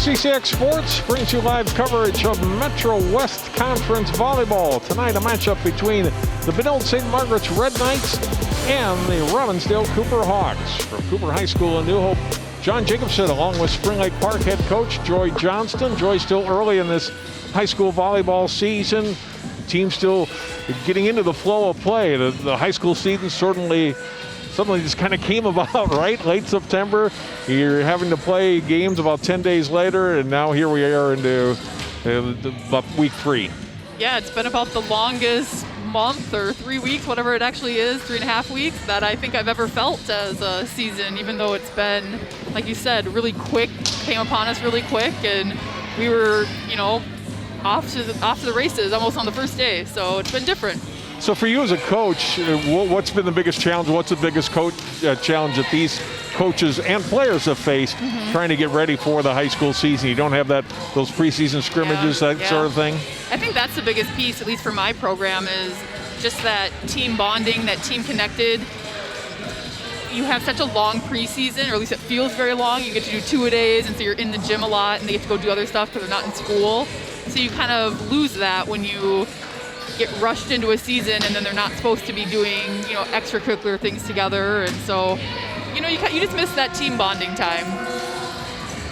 CCX Sports brings you live coverage of Metro West Conference Volleyball. Tonight, a matchup between the Benilde-St. Margaret's Red Knights and the Robbinsdale Cooper Hawks. From Cooper High School in New Hope, John Jacobson, along with Spring Lake Park head coach Joy Johnston. Joy, still early in this high school volleyball season. The team still getting into the flow of play. The high school season suddenly just kind of came about, right? Late September, you're having to play games about 10 days later, and now here we are into about week 3. Yeah, it's been about the longest month or 3 weeks, whatever it actually is, 3.5 weeks, that I think I've ever felt as a season, even though it's been, like you said, really quick, came upon us really quick, and we were, off to the races almost on the first day, so it's been different. So for you as a coach, what's been the biggest challenge? What's the biggest challenge that these coaches and players have faced trying to get ready for the high school season? You don't have those preseason scrimmages, sort of thing? I think that's the biggest piece, at least for my program, is just that team bonding, that team connected. You have such a long preseason, or at least it feels very long. You get to do 2-a-days, and so you're in the gym a lot, and they get to go do other stuff because they're not in school. So you kind of lose that when you get rushed into a season and then they're not supposed to be doing, extracurricular things together. And so, you just miss that team bonding time.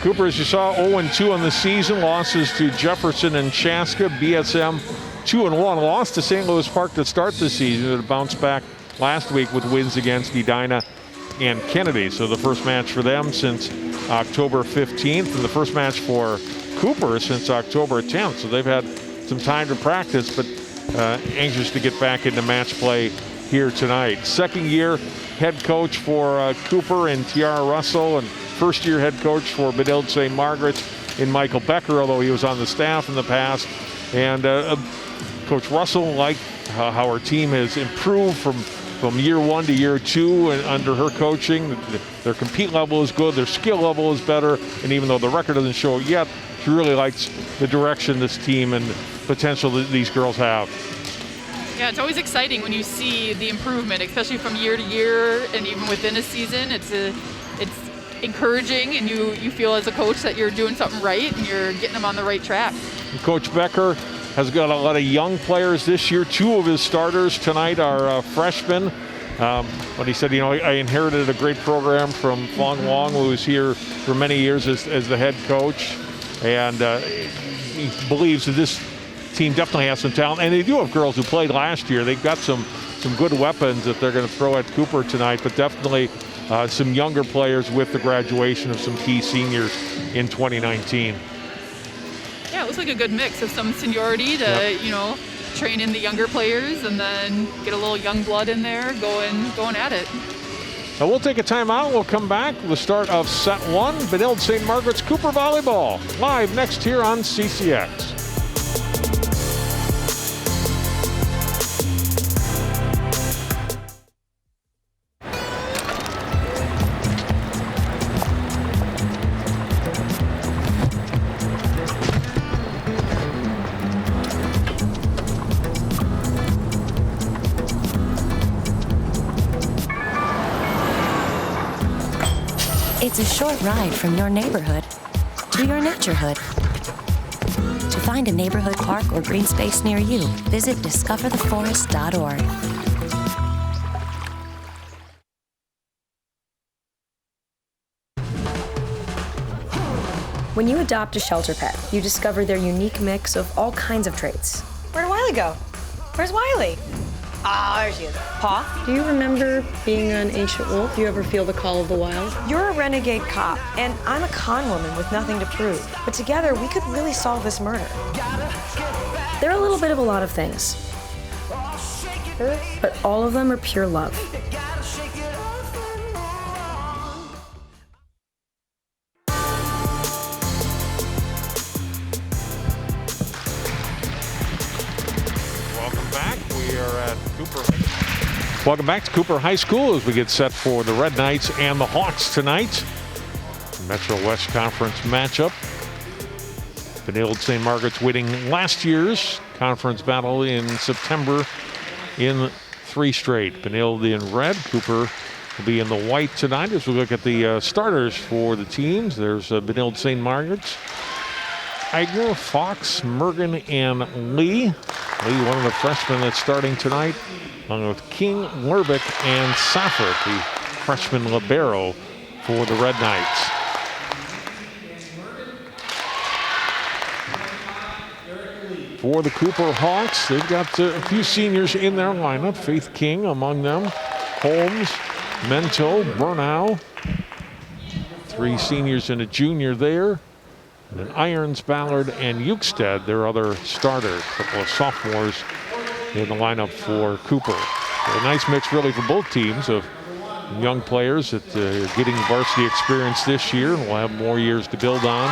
Cooper, as you saw, 0-2 on the season. Losses to Jefferson and Chaska. BSM 2-1. Lost to St. Louis Park to start the season. It bounced back last week with wins against Edina and Kennedy. So the first match for them since October 15th, and the first match for Cooper since October 10th. So they've had some time to practice, but anxious to get back into match play here tonight. Second year head coach for Cooper in Tiara Russell, and first year head coach for Benilde-St. Margaret's in Michael Becker, although he was on the staff in the past. And Coach Russell liked how her team has improved from year 1 to year 2 and under her coaching. Their compete level is good, their skill level is better, and even though the record doesn't show it yet, she really likes the direction this team and potential that these girls have. Yeah, it's always exciting when you see the improvement, especially from year to year and even within a season. It's encouraging, and you feel as a coach that you're doing something right and you're getting them on the right track. And Coach Becker has got a lot of young players this year. 2 of his starters tonight are freshmen. But he said, I inherited a great program from Fong Wong, who was here for many years as the head coach. And he believes that this team definitely has some talent. And they do have girls who played last year. They've got some good weapons that they're going to throw at Cooper tonight, but definitely some younger players with the graduation of some key seniors in 2019. Yeah, it looks like a good mix of some seniority to, train in the younger players and then get a little young blood in there going at it. Now we'll take a timeout. We'll come back with the start of set 1. Benilde-St. Margaret's Cooper Volleyball. Live next here on CCX. It's a short ride from your neighborhood to your naturehood. To find a neighborhood park or green space near you, visit discovertheforest.org. When you adopt a shelter pet, you discover their unique mix of all kinds of traits. Where'd Wiley go? Where's Wiley? Ah, there she is. Paw? Do you remember being an ancient wolf? Do you ever feel the call of the wild? You're a renegade cop, and I'm a con woman with nothing to prove. But together, we could really solve this murder. They're a little bit of a lot of things, but all of them are pure love. Welcome back to Cooper High School as we get set for the Red Knights and the Hawks tonight. Metro West Conference matchup. Benilde-St. Margaret's winning last year's conference battle in September in 3 straight. Benilde in red, Cooper will be in the white tonight as we look at the starters for the teams. There's Benilde-St. Margaret's Eigner, Fox, Mergen, and Lee. Lee, one of the freshmen that's starting tonight, along with King, Lerbick, and Saffert, the freshman libero for the Red Knights. For the Cooper Hawks, they've got a few seniors in their lineup. Faith King among them, Holmes, Mento, Burnau. 3 seniors and a junior there. And then Irons, Ballard, and Euchstead, their other starters. A couple of sophomores in the lineup for Cooper. So a nice mix really for both teams of young players that are getting varsity experience this year. We'll have more years to build on,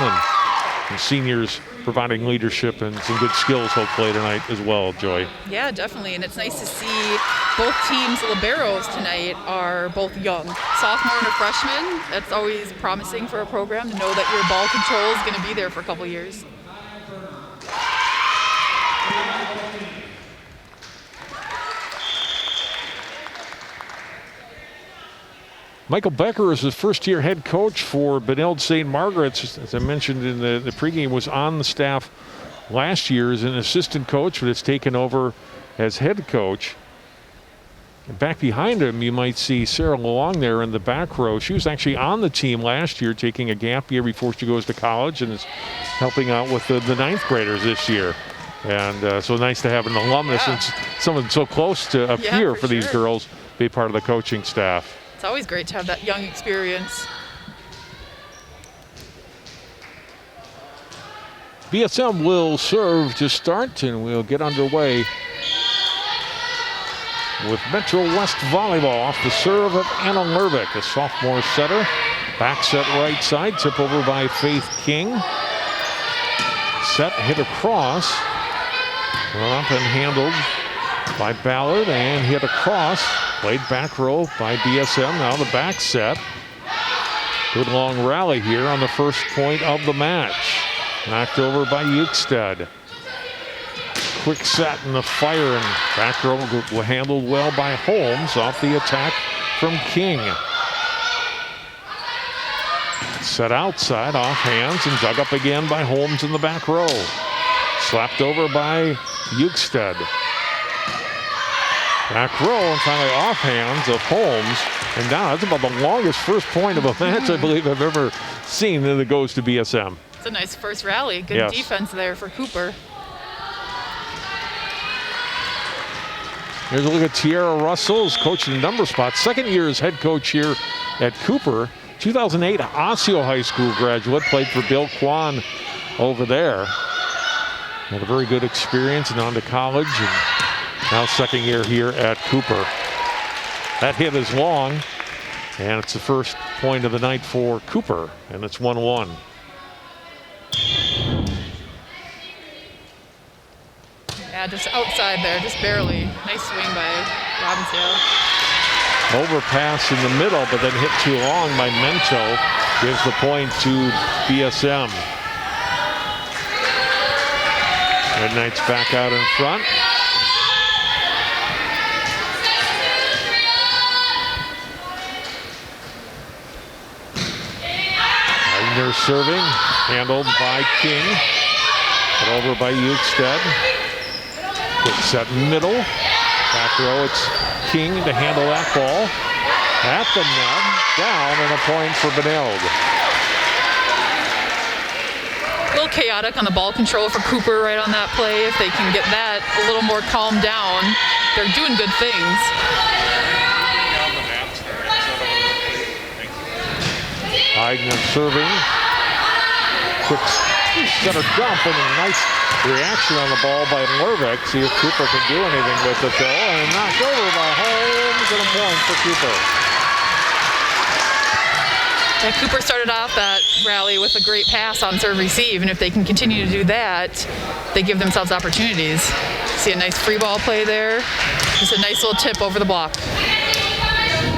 and seniors providing leadership and some good skills hopefully tonight as well, Joy. Yeah, definitely, and it's nice to see both teams' liberos tonight are both young. Sophomore and a freshman, that's always promising for a program to know that your ball control is going to be there for a couple years. Michael Becker is the first-year head coach for Benilde-St. Margaret's. As I mentioned in the pregame, was on the staff last year as an assistant coach, but has taken over as head coach. And back behind him, you might see Sarah Long there in the back row. She was actually on the team last year, taking a gap year before she goes to college, and is helping out with the ninth graders this year. And so nice to have an alumnus and someone so close to up here for these girls be part of the coaching staff. It's always great to have that young experience. BSM will serve to start, and we'll get underway with Metro West Volleyball. Off the serve of Anna Lervick, a sophomore setter. Back set right side, tip over by Faith King. Set hit across. Run up and handled by Ballard, and hit across. Played back row by BSM. Now the back set. Good long rally here on the first point of the match. Knocked over by Euchstead. Quick set in the fire, and back row handled well by Holmes off the attack from King. Set outside, off hands, and dug up again by Holmes in the back row. Slapped over by Euchstead. Back row, and finally off hands of Holmes. And now that's about the longest first point of a match I believe I've ever seen, and it goes to BSM. It's a nice first rally. Good defense there for Cooper. Here's a look at Tiara Russell's coaching number spot. Second year as head coach here at Cooper. 2008 Osseo High School graduate, played for Bill Kwan over there. Had a very good experience and on to college, and now second year here at Cooper. That hit is long, and it's the first point of the night for Cooper, and it's 1-1. Yeah, just outside there, just barely. Nice swing by Robbinsdale. Overpass in the middle, but then hit too long by Mento. Gives the point to BSM. Red Knights back out in front. Eigner serving, handled by King. Put over by Euchstead. Quick set middle. Back row, it's King to handle that ball. At the net, down, and a point for Benilde. A little chaotic on the ball control for Cooper right on that play. If they can get that a little more calmed down, they're doing good things. Eigner serving. Quick center dump, and a nice reaction on the ball by Lervick. See if Cooper can do anything with it though. And knocked over by Holmes, and a point for Cooper. Yeah, Cooper started off that rally with a great pass on serve receive, and if they can continue to do that, they give themselves opportunities. See a nice free ball play there. Just a nice little tip over the block.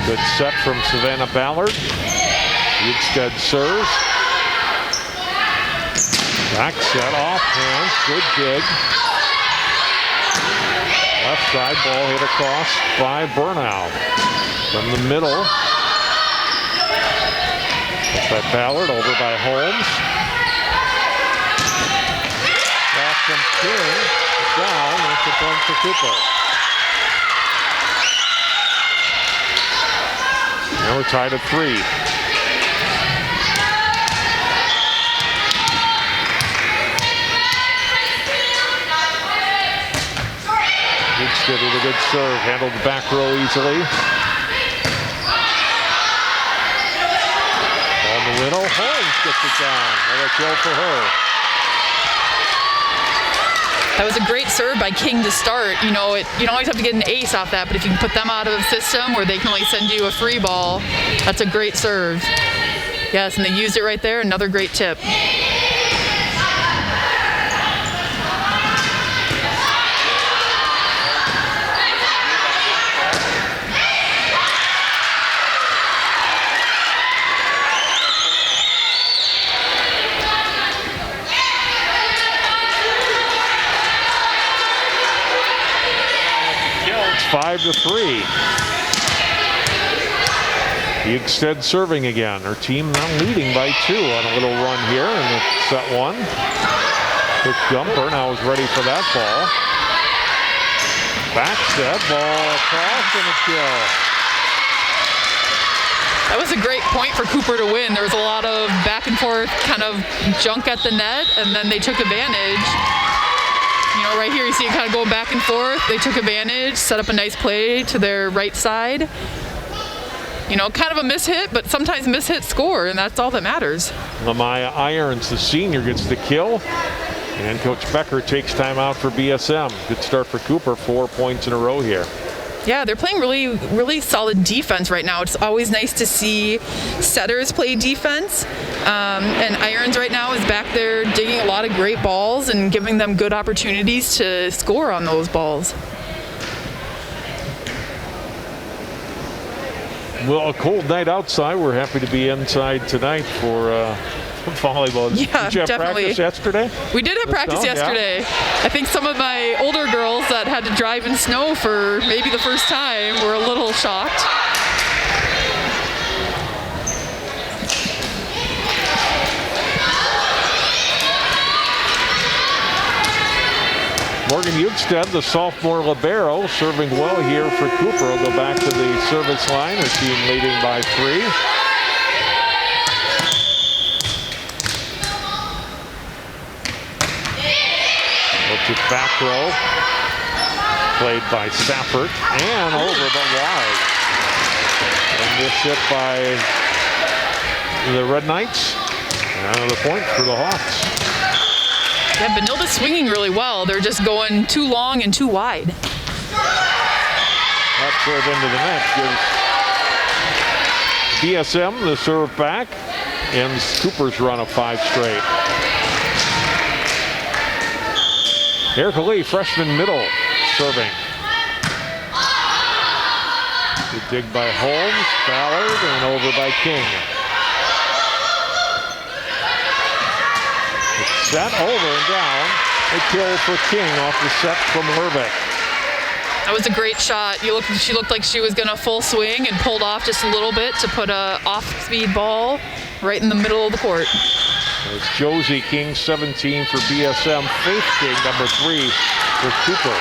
Good set from Savannah Ballard. Euchstead serves. Back set off hands, good dig. Left side, ball hit across by Burnau. From the middle. By Ballard, over by Holmes. from King. Down. That's a point for Cooper. Now we're tied at 3. Good with a good serve, handled the back row easily. Ball in the middle, Holmes gets it down. Another kill for her. That was a great serve by King to start. You know, you don't always have to get an ace off that, but if you can put them out of the system where they can only send you a free ball, that's a great serve. Yes, and they used it right there. Another great tip. It's 5-3. Bjugstad serving again. Her team now leading by 2 on a little run here in the set 1. Quick jumper now is ready for that ball. Back set, ball across and a kill. That was a great point for Cooper to win. There was a lot of back and forth kind of junk at the net, and then they took advantage. You know, right here you see it kind of going back and forth. They took advantage, set up a nice play to their right side. You know, kind of a mishit, but sometimes mishit score, and that's all that matters. Lamaya Irons, the senior, gets the kill. And Coach Becker takes time out for BSM. Good start for Cooper, 4 points in a row here. Yeah, they're playing really, really solid defense right now. It's always nice to see setters play defense. And Irons right now is back there digging a lot of great balls and giving them good opportunities to score on those balls. Well, a cold night outside. We're happy to be inside tonight for volleyball. Yeah, Did you have definitely. practice yesterday? We did have practice snow? yesterday. Yeah. I think some of my older girls that had to drive in snow for maybe the first time were a little shocked. Morgan Bjugstad, the sophomore libero, serving well here for Cooper. Will go back to the service line. Her team leading by 3. To back row, played by Safford, and over but wide. And this hit by the Red Knights. Another point for the Hawks. Yeah, Benilde swinging really well. They're just going too long and too wide. That serve into the net gives BSM the serve back, ends Cooper's run of 5 straight. Erica Lee, freshman middle, serving. Good dig by Holmes, Ballard, and over by King. It's set over and down. A kill for King off the set from Lerbeck. That was a great shot. She looked like she was going to full swing and pulled off just a little bit to put a off-speed ball right in the middle of the court. It's Josie King, 17 for BSM. Faith King, number 3 for Cooper.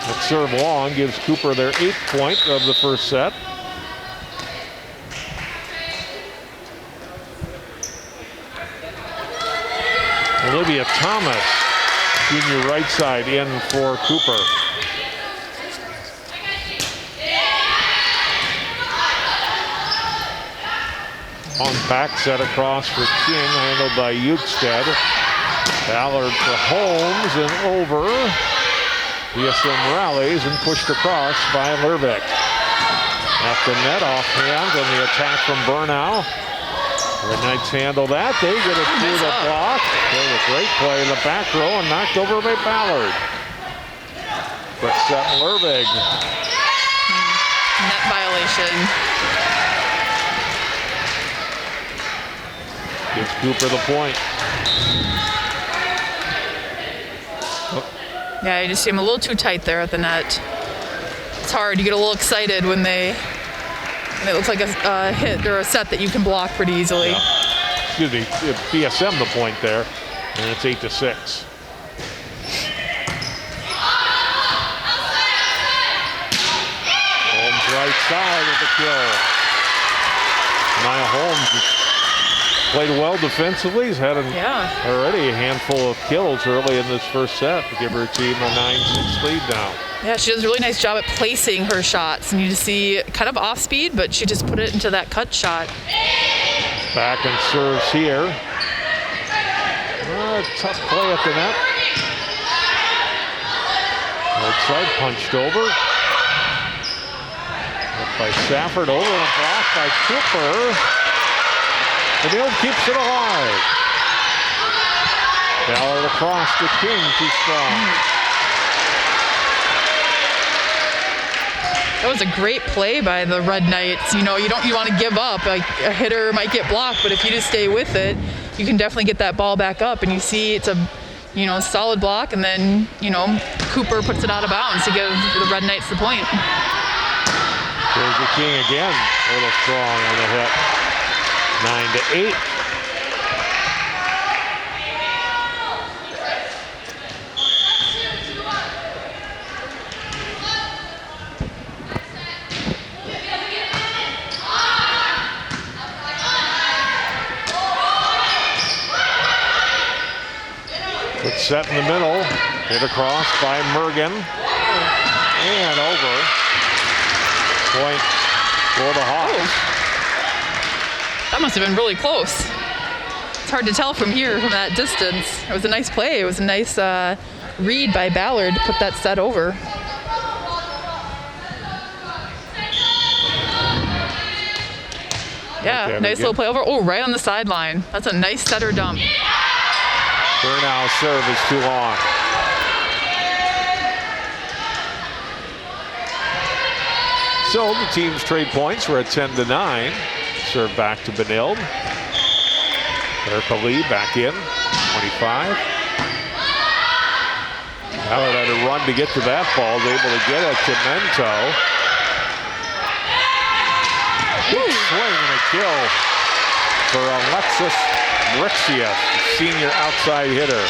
That serve long gives Cooper their 8th point of the first set. Olivia Thomas, junior right side, in for Cooper. On back set across for King, handled by Bjugstad. Ballard for Holmes and over. BSM rallies and pushed across by Lerbeck. At the net, off hands on the attack from Burnau. The Knights handle that. They get it through the block. There's a great play in the back row and knocked over by Ballard. Quick set, Lerbeck. Net violation. Gives Cooper the point. Yeah, you just see him a little too tight there at the net. It's hard. You get a little excited when it looks like a hit or a set that you can block pretty easily. Yeah. excuse me, BSM the point there, and it's 8-6. Holmes right side with the kill. Nia Holmes played well defensively. He's had already a handful of kills early in this first set to give her team a 9-6 lead now. Yeah, she does a really nice job at placing her shots. And you just see kind of off speed, but she just put it into that cut shot. Back and serves here. Tough play at the net. Right side punched over. Up by Safford, over and a block by Cooper. Benilde keeps it alive. Ballard across to King, too strong. That was a great play by the Red Knights. You want to give up. Like, a hitter might get blocked, but if you just stay with it, you can definitely get that ball back up. And you see it's a, solid block, and then, Cooper puts it out of bounds to give the Red Knights the point. There's the King again, a little strong on the hit. 9-8. Good set in the middle. Hit across by Mergen. And over. Point for the Hawks. That must have been really close. It's hard to tell from here, from that distance. It was a nice play. It was a nice read by Ballard to put that set over. Yeah, Okay, nice little play over. Oh, right on the sideline. That's a nice setter dump. Burnow's serve is too long. So the teams trade points. We're at 10-9. Serve back to Benilde. Erica Lee back in, 25. Ballard had a run to get to that ball. Was able to get it to Mento. Big swing and a kill for Alexis Brixia, senior outside hitter.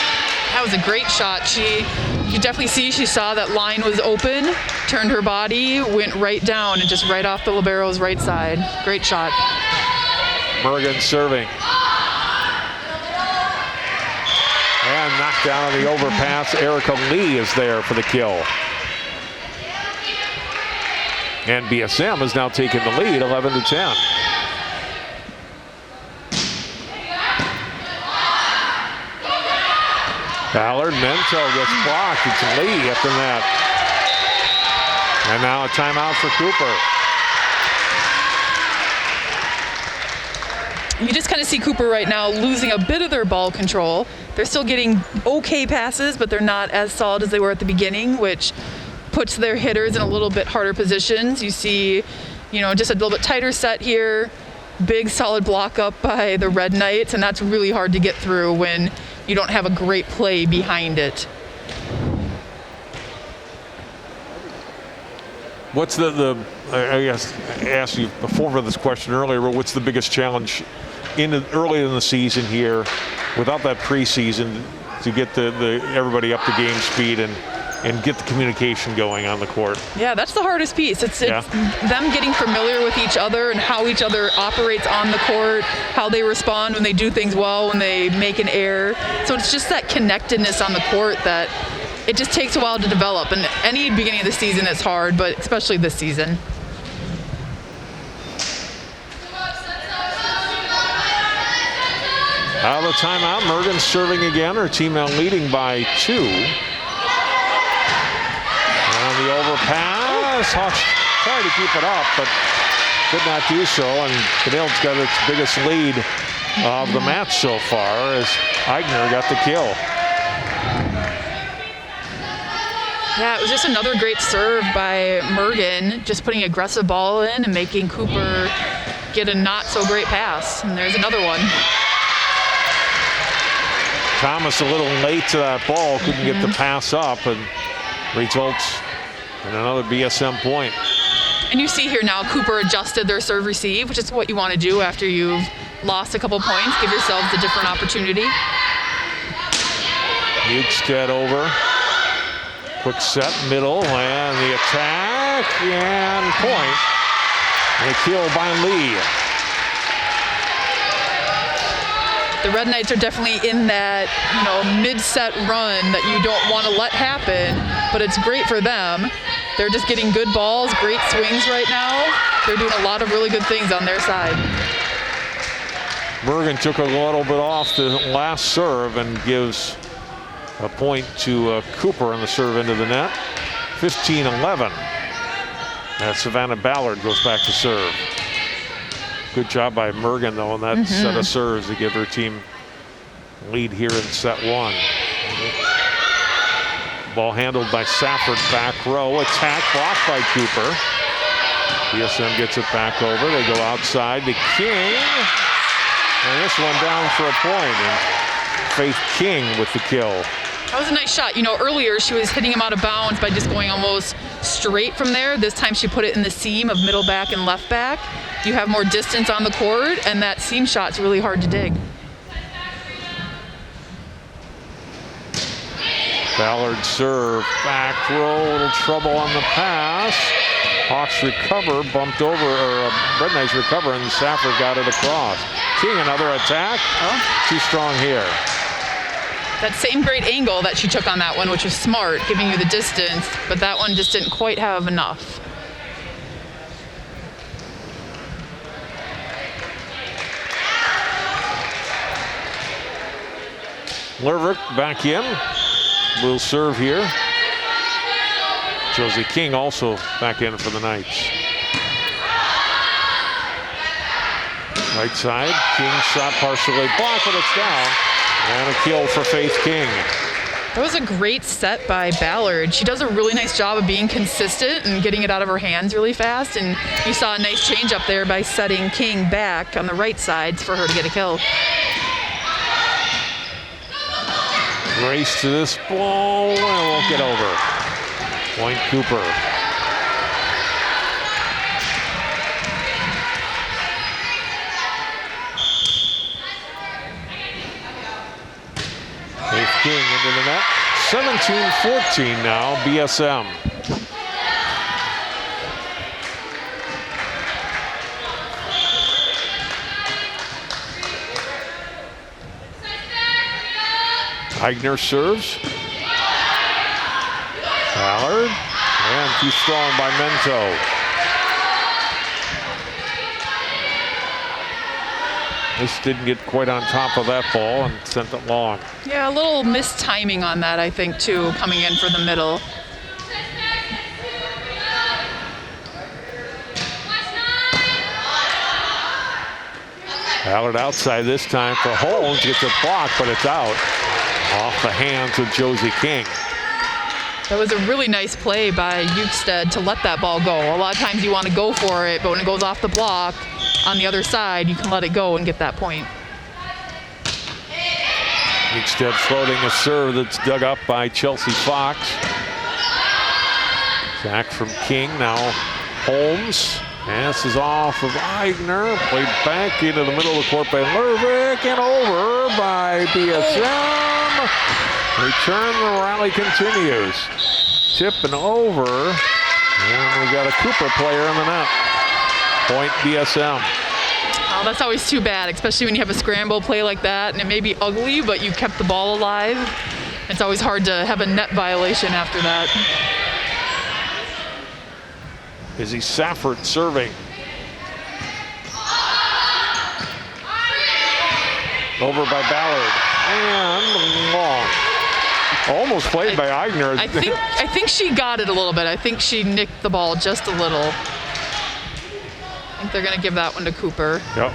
That was a great shot. You definitely see she saw that line was open, turned her body, went right down and just right off the libero's right side. Great shot. Mergen serving. And knocked down on the overpass. Erica Lee is there for the kill. And BSM has now taken the lead, 11-10. Ballard, Mento gets blocked. It's Lee at the net. And now a timeout for Cooper. You just kind of see Cooper right now losing a bit of their ball control. They're still getting okay passes, but they're not as solid as they were at the beginning, which puts their hitters in a little bit harder positions. You see, just a little bit tighter set here. Big solid block up by the Red Knights, and that's really hard to get through when you don't have a great play behind it. What's I guess I asked you before for this question earlier, but what's the biggest challenge early in the season here without that preseason to get everybody up to game speed and get the communication going on the court? Yeah, that's the hardest piece. It's them getting familiar with each other and how each other operates on the court, how they respond when they do things well, when they make an error. So it's just that connectedness on the court that it just takes a while to develop. And any beginning of the season is hard, but especially this season. Out of the timeout, Mergen serving again. Her team now leading by 2. On the overpass, Hawks tried to keep it up, but could not do so. And Benilde's got its biggest lead of the match so far as Eigner got the kill. Yeah, it was just another great serve by Mergen, just putting aggressive ball in and making Cooper get a not so great pass. And there's another one. Thomas a little late to that ball, couldn't get the pass up, and results in another BSM point. And you see here now Cooper adjusted their serve receive, which is what you want to do after you've lost a couple points, give yourselves a different opportunity. Bukestad over. Quick set, middle, and the attack, and point. And a kill by Lee. The Red Knights are definitely in that, mid-set run that you don't want to let happen, but it's great for them. They're just getting good balls, great swings right now. They're doing a lot of really good things on their side. Bergen took a little bit off the last serve and gives a point to Cooper on the serve into the net. 15-11. Savannah Ballard goes back to serve. Good job by Mergen, though, on that set of serves to give her team lead here in set one. Ball handled by Safford, back row. Attack blocked by Cooper. BSM gets it back over. They go outside to King. And this one down for a point. And Faith King with the kill. That was a nice shot. Earlier she was hitting him out of bounds by just going almost straight from there. This time she put it in the seam of middle back and left back. You have more distance on the court, and that seam shot's really hard to dig. Ballard serve, back row, a little trouble on the pass. Hawks recover, bumped over, or Red Knights recover, and Safford got it across. King, another attack. Too strong here. That same great angle that she took on that one, which was smart, giving you the distance, but that one just didn't quite have enough. Lervik back in. Will serve here. Josie King also back in for the Knights. Right side, King shot partially blocked, but it's down. And a kill for Faith King. That was a great set by Ballard. She does a really nice job of being consistent and getting it out of her hands really fast. And you saw a nice change up there by setting King back on the right side for her to get a kill. Race to this ball, and won't get over. Point Cooper. Faith King into the net. 17-14 now, BSM. Eigner serves. Ballard. And too strong by Mento. This didn't get quite on top of that ball and sent it long. Yeah, a little mistiming on that, I think, too, coming in for the middle. Ballard outside this time for Holmes. Gets it blocked, but it's out. Off the hands of Josie King. That was a really nice play by Bukestad to let that ball go. A lot of times you want to go for it, but when it goes off the block on the other side, you can let it go and get that point. Bukestad floating a serve that's dug up by Chelsea Fox. Back from King, now Holmes. Pass is off of Eigner. Played back into the middle of the court by Lervik and over by BSM. Return, the rally continues. Tip and over. And we got a Cooper player in the net. Point BSM. Oh, that's always too bad, especially when you have a scramble play like that and it may be ugly, but you kept the ball alive. It's always hard to have a net violation after that. Izzy Safford serving. Over by Ballard. And long. Almost played by Eigner. I think she got it a little bit. I think she nicked the ball just a little. I think they're going to give that one to Cooper. Yep.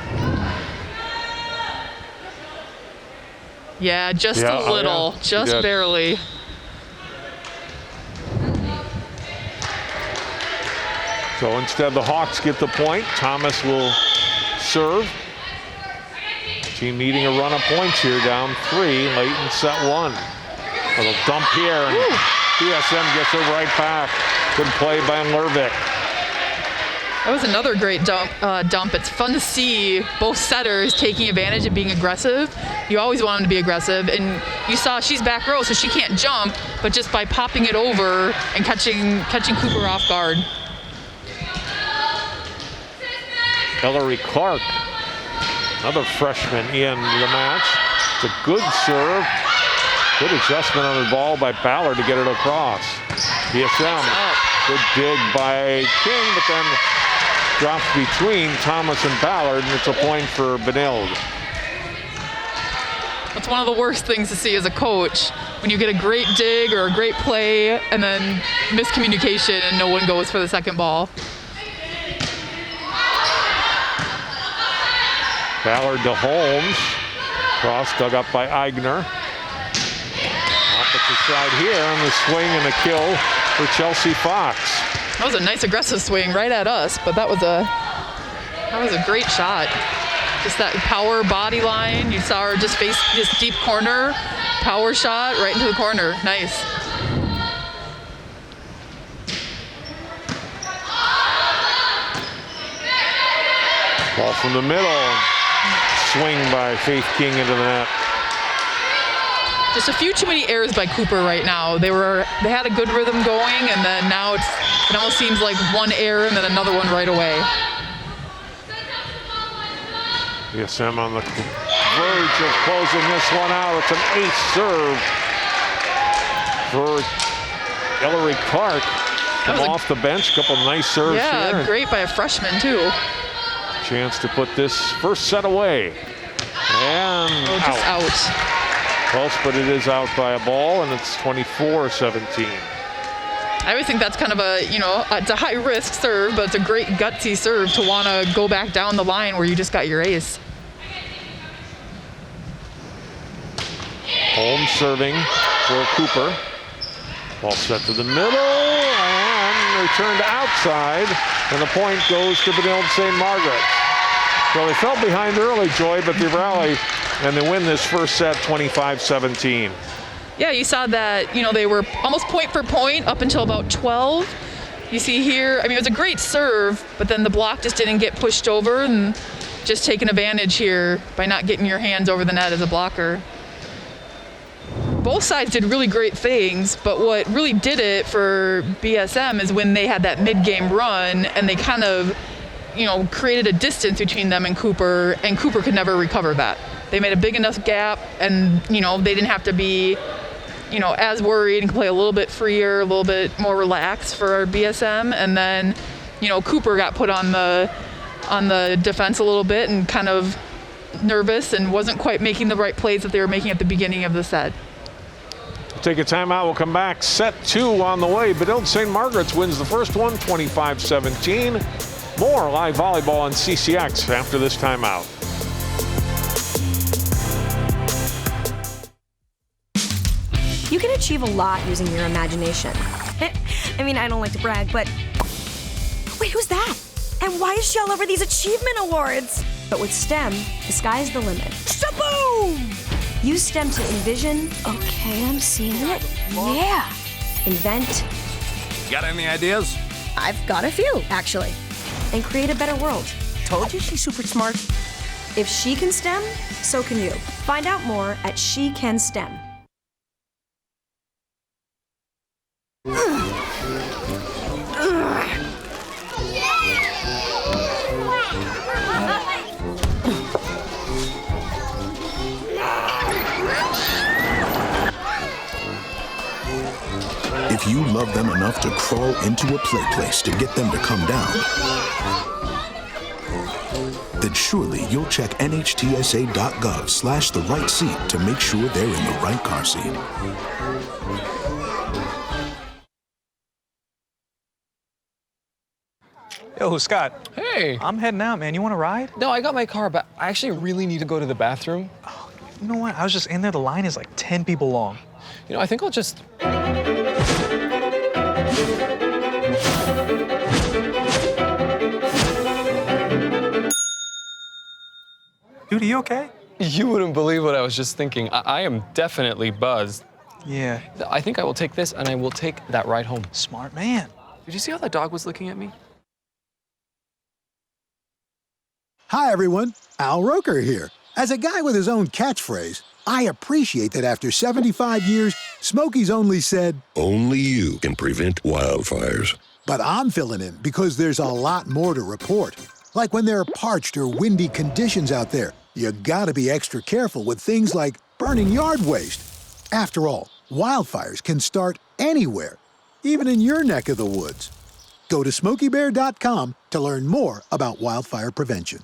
Yeah, just a little. Yeah. Just barely. So instead the Hawks get the point. Thomas will serve. Team needing a run of points here, down 3 late in set 1. Little dump here, and BSM gets it right back. Good play by Lervik. That was another great dump. It's fun to see both setters taking advantage and being aggressive. You always want them to be aggressive, and you saw she's back row, so she can't jump, but just by popping it over and catching Cooper off guard. Hillary Clark, another freshman in the match. It's a good serve. Good adjustment on the ball by Ballard to get it across. BSM, good dig by King, but then drops between Thomas and Ballard, and it's a point for Benilde. That's one of the worst things to see as a coach, when you get a great dig or a great play and then miscommunication and no one goes for the second ball. Ballard to Holmes. Cross dug up by Eigner. Opposite side here, and the swing and a kill for Chelsea Fox. That was a nice aggressive swing right at us, but that was a great shot. Just that power body line. You saw her just face this deep corner, power shot right into the corner. Nice. Ball from the middle. Swing by Faith King into the net. Just a few too many errors by Cooper right now. They had a good rhythm going, and then now it almost seems like one error and then another one right away. BSM on the verge of closing this one out. It's an ace serve for Hillary Clark. Come off the bench, couple nice serves here. Yeah, great by a freshman too. Chance to put this first set away. And just out. Close, but it is out by a ball, and it's 24-17. I always think that's kind of it's a high-risk serve, but it's a great gutsy serve to want to go back down the line where you just got your ace. Holmes serving for Cooper. Ball set to the middle, and returned outside, and the point goes to Benilde-St. Margaret. So they fell behind early, Joy, but they rally, and they win this first set 25-17. Yeah, you saw that, they were almost point for point up until about 12. You see here, it was a great serve, but then the block just didn't get pushed over, and just taking advantage here by not getting your hands over the net as a blocker. Both sides did really great things, but what really did it for BSM is when they had that mid-game run and they kind of, created a distance between them and Cooper could never recover that. They made a big enough gap, and, they didn't have to be, as worried and could play a little bit freer, a little bit more relaxed for BSM. And then, Cooper got put on the defense a little bit and kind of nervous and wasn't quite making the right plays that they were making at the beginning of the set. We'll take a timeout. We'll come back. Set 2 on the way. Benilde-St. Margaret's wins the first one, 25-17. More live volleyball on CCX after this timeout. You can achieve a lot using your imagination. I don't like to brag, but... Wait, who's that? And why is she all over these achievement awards? But with STEM, the sky's the limit. Shaboom! Use STEM to envision... Okay, I'm seeing it. Yeah. Invent... Got any ideas? I've got a few, actually. And create a better world. Told you she's super smart. If she can STEM, so can you. Find out more at She Can STEM. If you love them enough to crawl into a play place to get them to come down, then surely you'll check nhtsa.gov/the-right seat to make sure they're in the right car seat. Yo, Scott. Hey. I'm heading out, man. You want to ride? No, I got my car, but I actually really need to go to the bathroom. Oh, you know what? I was just in there. The line is like 10 people long. I think I'll just... Dude, are you okay? You wouldn't believe what I was just thinking. I am definitely buzzed. Yeah. I think I will take this, and I will take that ride home. Smart man. Did you see how that dog was looking at me? Hi, everyone. Al Roker here. As a guy with his own catchphrase, I appreciate that after 75 years, Smokey's only said, Only you can prevent wildfires. But I'm filling in because there's a lot more to report. Like when there are parched or windy conditions out there, you gotta be extra careful with things like burning yard waste. After all, wildfires can start anywhere, even in your neck of the woods. Go to SmokeyBear.com to learn more about wildfire prevention.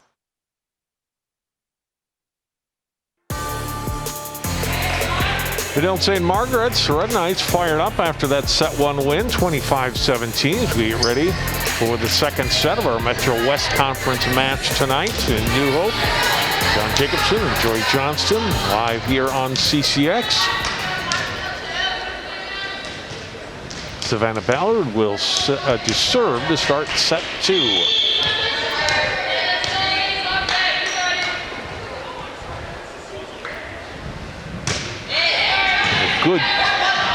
Benilde-St. Margaret's Red Knights fired up after that set one win, 25-17, as we get ready for the second set of our Metro West Conference match tonight in New Hope. John Jacobson and Joy Johnston live here on CCX. Savannah Ballard will serve to start set two. Good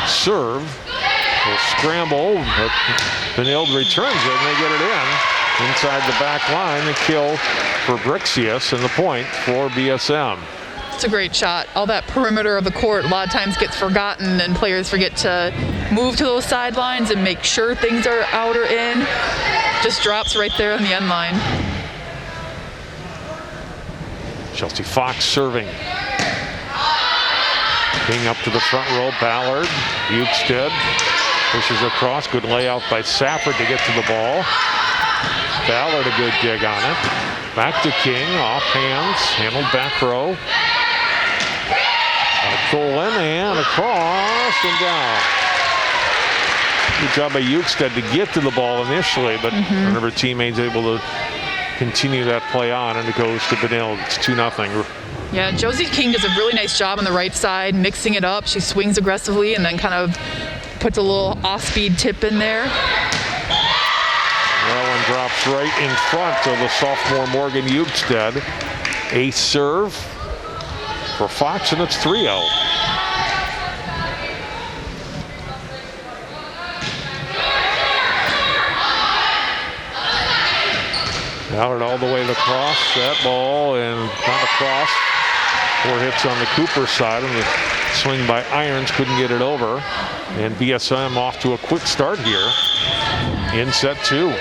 serve. Will scramble, but Benilde returns it and they get it in. Inside the back line, the kill for Brixius and the point for BSM. It's a great shot. All that perimeter of the court a lot of times gets forgotten and players forget to move to those sidelines and make sure things are out or in. Just drops right there on the end line. Chelsea Fox serving. King up to the front row, Ballard. Bukestead pushes across. Good layout by Safford to get to the ball. Ballard a good dig on it. Back to King, off hands, handled back row. Tholen and across and down. Good job by Bukestead to get to the ball initially, but none of her teammates able to continue that play on, and it goes to Benilde. It's 2-0. Yeah, Josie King does a really nice job on the right side, mixing it up. She swings aggressively and then kind of puts a little off-speed tip in there. That one drops right in front of the sophomore Morgan Bukestead. Ace serve for Fox, and it's 3-0. Ballard all the way across that ball and not across. 4 hits on the Cooper side, and the swing by Irons couldn't get it over. And BSM off to a quick start here in set two.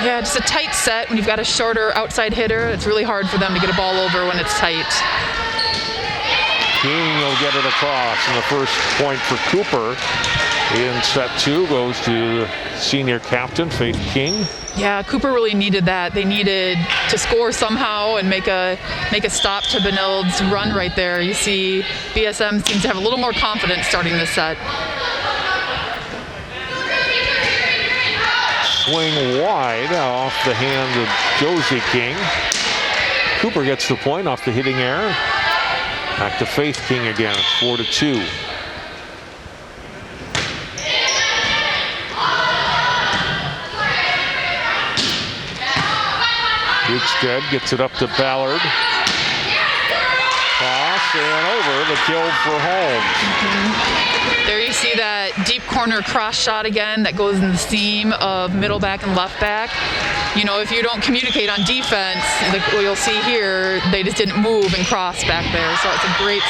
Yeah, just a tight set. When you've got a shorter outside hitter, it's really hard for them to get a ball over when it's tight. King will get it across, and the first point for Cooper in set two goes to the senior captain, Faith King. Yeah, Cooper really needed that. They needed to score somehow and make a stop to Benilde's run right there. You see BSM seems to have a little more confidence starting this set. Swing wide off the hand of Josie King. Cooper gets the point off the hitting error. Back to Faith King again. It's 4-2. Bukestead gets it up to Ballard. Cross and over, the kill for Holmes. There you see that deep corner cross shot again that goes in the seam of middle back and left back. You know, if you don't communicate on defense, like you'll see here, they just didn't move and cross back there. So it's a great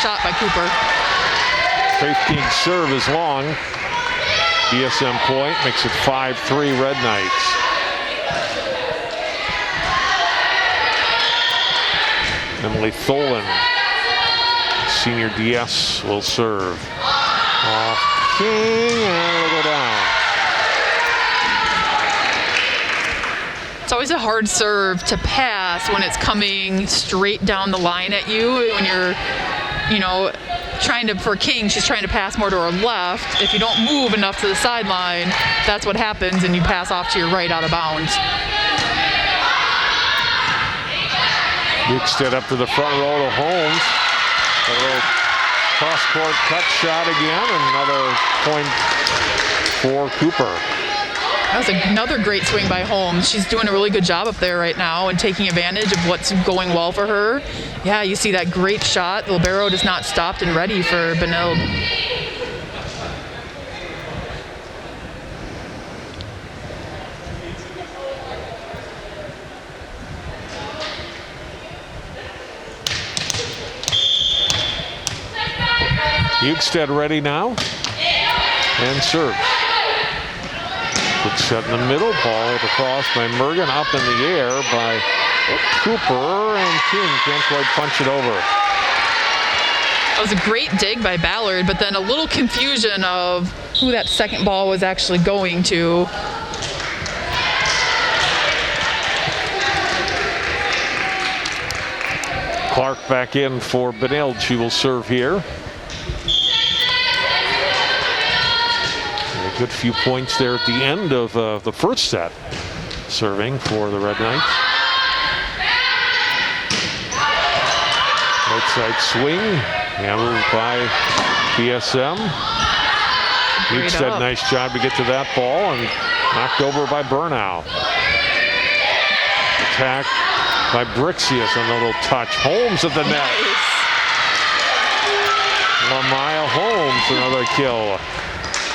shot by Cooper. Faith King's serve is long. BSM point makes it 5-3 Red Knights. Emily Tholen, senior DS, will serve. Off King, and it'll go down. It's always a hard serve to pass when it's coming straight down the line at you. When you're, for King, she's trying to pass more to her left. If you don't move enough to the sideline, that's what happens, and you pass off to your right out of bounds. Bukestead up to the front row to Holmes. A little cross-court cut shot again, and another point for Cooper. That was another great swing by Holmes. She's doing a really good job up there right now and taking advantage of what's going well for her. Yeah, you see that great shot. The libero is not stopped and ready for Benilde. Bukestad ready now. And serves. Quick set in the middle. Ball across by Mergen. Up in the air by Cooper. And King can't quite punch it over. That was a great dig by Ballard, but then a little confusion of who that second ball was actually going to. Clark back in for Benilde. She will serve here. A good few points there at the end of the first set. Serving for the Red Knights. Right side swing. Handled by BSM. Bukestad, nice job to get to that ball and knocked over by Burnau. Attack by Brixius, a little touch. Holmes at the net. Lamaya Holmes, another kill.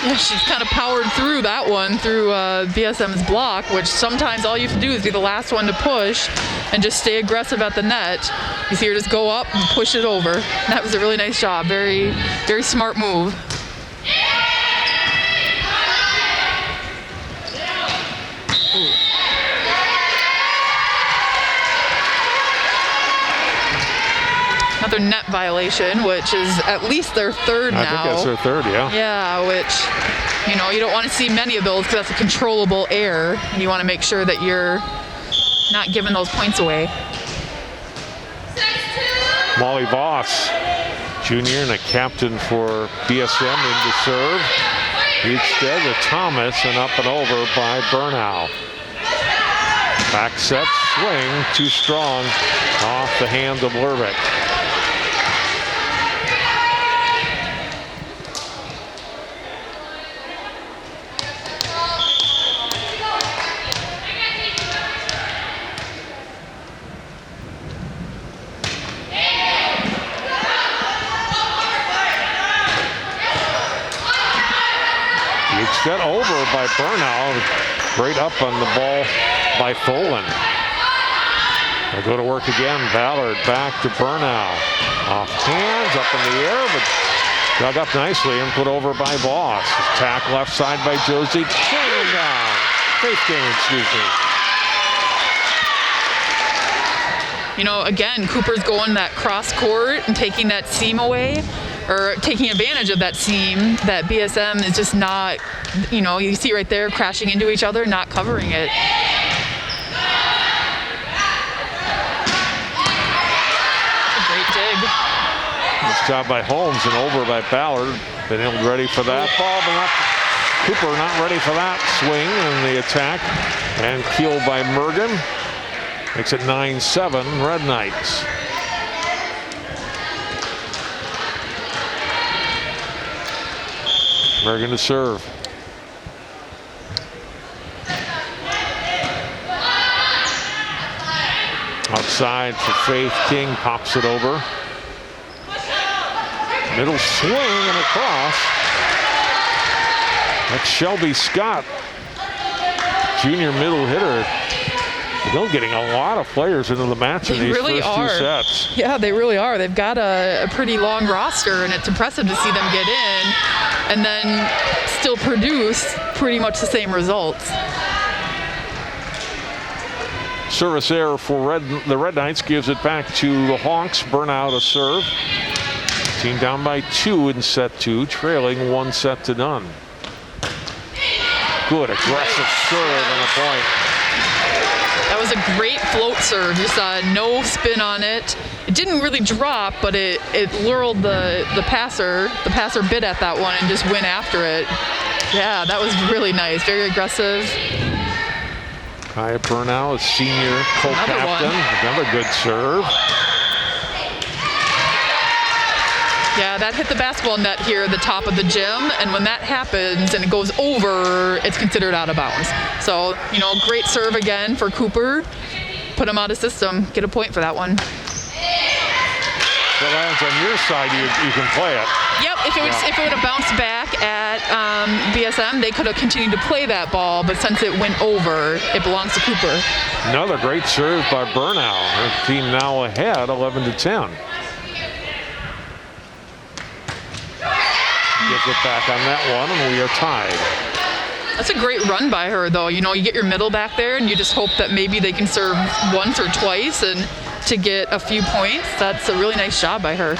Yeah, she's kind of powered through that one, through BSM's block, which sometimes all you have to do is be the last one to push and just stay aggressive at the net. You see her just go up and push it over. That was a really nice job. Very, very smart move. Another net violation, which is at least their third now. I think that's their third, yeah. Yeah, which, you know, you don't want to see many of those because that's a controllable error. And you want to make sure that you're not giving those points away. Molly Voss, junior and a captain for BSM, in to serve. Bukestad to Thomas and up and over by Burnau. Back set swing, too strong, off the hand of Lervik. Bukestad over by Burnau. Great up on the ball by Folan. They'll go to work again. Ballard back to Burnau. Off hands, up in the air, but dug up nicely and put over by Voss. Attack left side by Josie. King down. Faith King, excuse me. You know, again, Cooper's going that cross court and taking that seam away, or taking advantage of that seam that BSM is just not, you know, you see right there crashing into each other, not covering it. Great dig. Nice job by Holmes and over by Ballard. Benilde ready for that ball, but not Cooper not ready for that swing and the attack. And killed by Mergen. Makes it 9-7 Red Knights. Mergen to serve. Outside for Faith. King pops it over. Middle swing and across. That's Shelby Scott, junior middle hitter. They're getting a lot of players into the match in these really first are. two sets. Yeah, they really are. They've got a pretty long roster, and it's impressive to see them get in and then still produce pretty much the same results. Service error for the Red Knights gives it back to the Hawks. Burnau to serve. Team down by 2 in set 2, trailing 1-0. Good aggressive serve on the point. That was a great float serve. You saw no spin on it. It didn't really drop, but it lured the passer. The passer bit at that one and just went after it. Yeah, that was really nice. Very aggressive. Kaya Burnau, a senior co-captain. Another good serve. Yeah, that hit the basketball net here at the top of the gym, and when that happens and it goes over, it's considered out of bounds. So, you know, great serve again for Cooper. Put him out of system. Get a point for that one. If it lands on your side, you can play it. Yep, if it would have bounced back at BSM, they could have continued to play that ball, but since it went over, it belongs to Cooper. Another great serve by Burnau. Her team now ahead, 11-10. gives it back on that one, and we are tied. That's a great run by her, though. You know, you get your middle back there, and you just hope that maybe they can serve once or twice and to get a few points. That's a really nice job by her.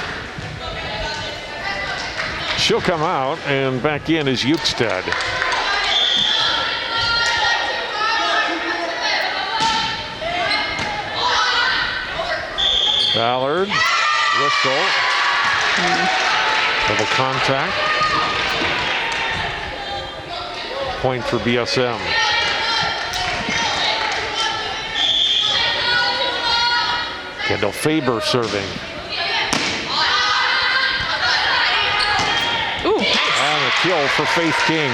She'll come out, and back in is Ukestead. Ballard, whistle, double contact. Point for BSM. Kendall Faber serving. Ooh, nice. And a kill for Faith King.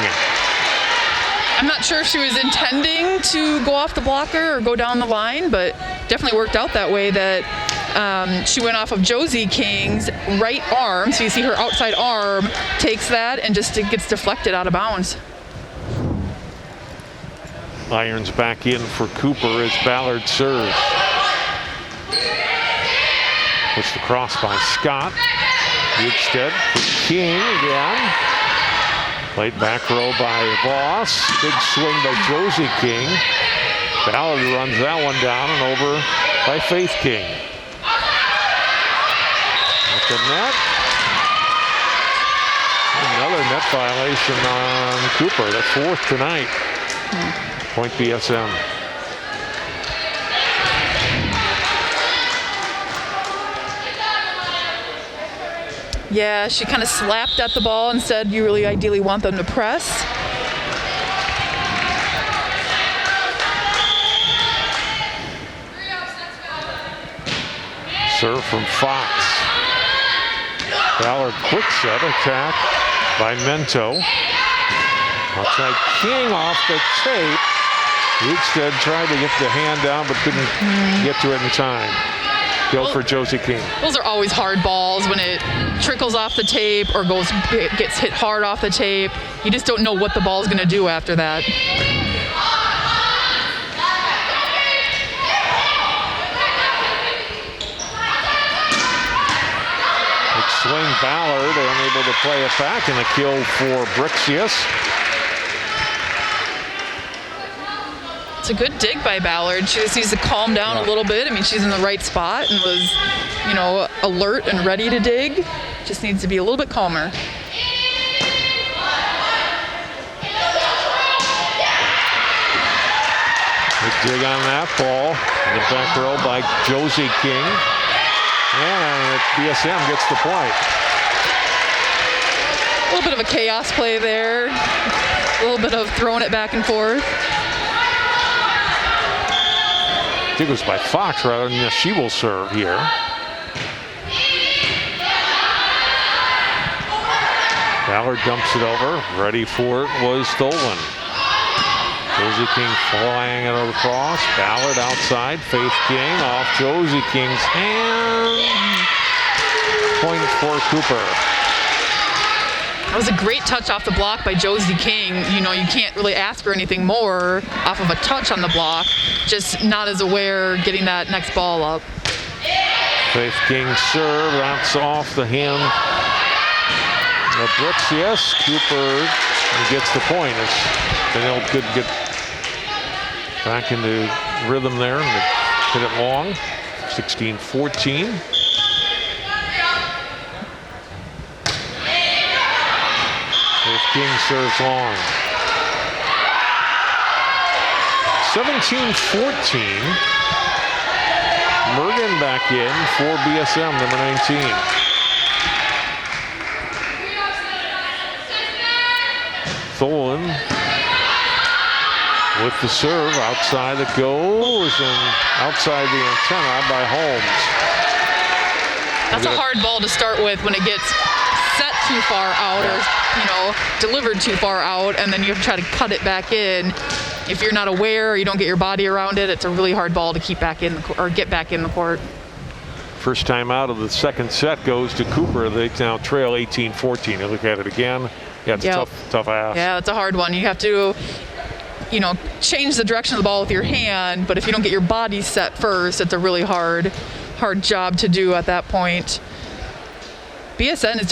I'm not sure if she was intending to go off the blocker or go down the line, but definitely worked out that way that she went off of Josie King's right arm. So you see her outside arm takes that and just it gets deflected out of bounds. Irons back in for Cooper as Ballard serves. Puts the cross by Scott. Ukestead for King again. Played back row by Voss. Big swing by Josie King. Ballard runs that one down and over by Faith King. At the net. Another net violation on Cooper. The fourth tonight. Point BSM. Yeah, she kind of slapped at the ball and said you really ideally want them to press. Serve from Fox. Ballard quick set attack by Mento. Outside King off the tape. Ukestead tried to get the hand down but couldn't get to it in time. Kill for Josie King. Those are always hard balls when it trickles off the tape or gets hit hard off the tape. You just don't know what the ball's going to do after that. Big swing Ballard unable to play it back, and a kill for Brixius. It's a good dig by Ballard. She just needs to calm down a little bit. I mean, she's in the right spot and was, you know, alert and ready to dig. Just needs to be a little bit calmer. Big dig on that ball. In the back row by Josie King. And BSM gets the point. A little bit of a chaos play there. A little bit of throwing it back and forth. I think it was by Fox rather than she will serve here. Ballard dumps it over. Ready for it was stolen. Josie King flying it across. Ballard outside. Faith King off Josie King's hand. Point for Cooper. That was a great touch off the block by Josie King. You know, you can't really ask for anything more off of a touch on the block. Just not as aware getting that next ball up. Faith King serve. That's off the hand of Brixius. Cooper gets the point. It's Benilde could get back into rhythm there and hit it long. 16-14. King serves long. 17-14. Mergen back in for BSM, number 19. Tholen with the serve. Outside it goes and outside the antenna by Holmes. That's a hard ball to start with when it gets set too far out or, you know, delivered too far out, and then you have to try to cut it back in. If you're not aware or you don't get your body around it, it's a really hard ball to keep back in or get back in the court. First time out of the second set goes to Cooper. They now trail 18-14. You look at it again. Yeah, it's a tough ass. Yeah, it's a hard one. You have to, you know, change the direction of the ball with your hand, but if you don't get your body set first, it's a really hard job to do at that point. BSM is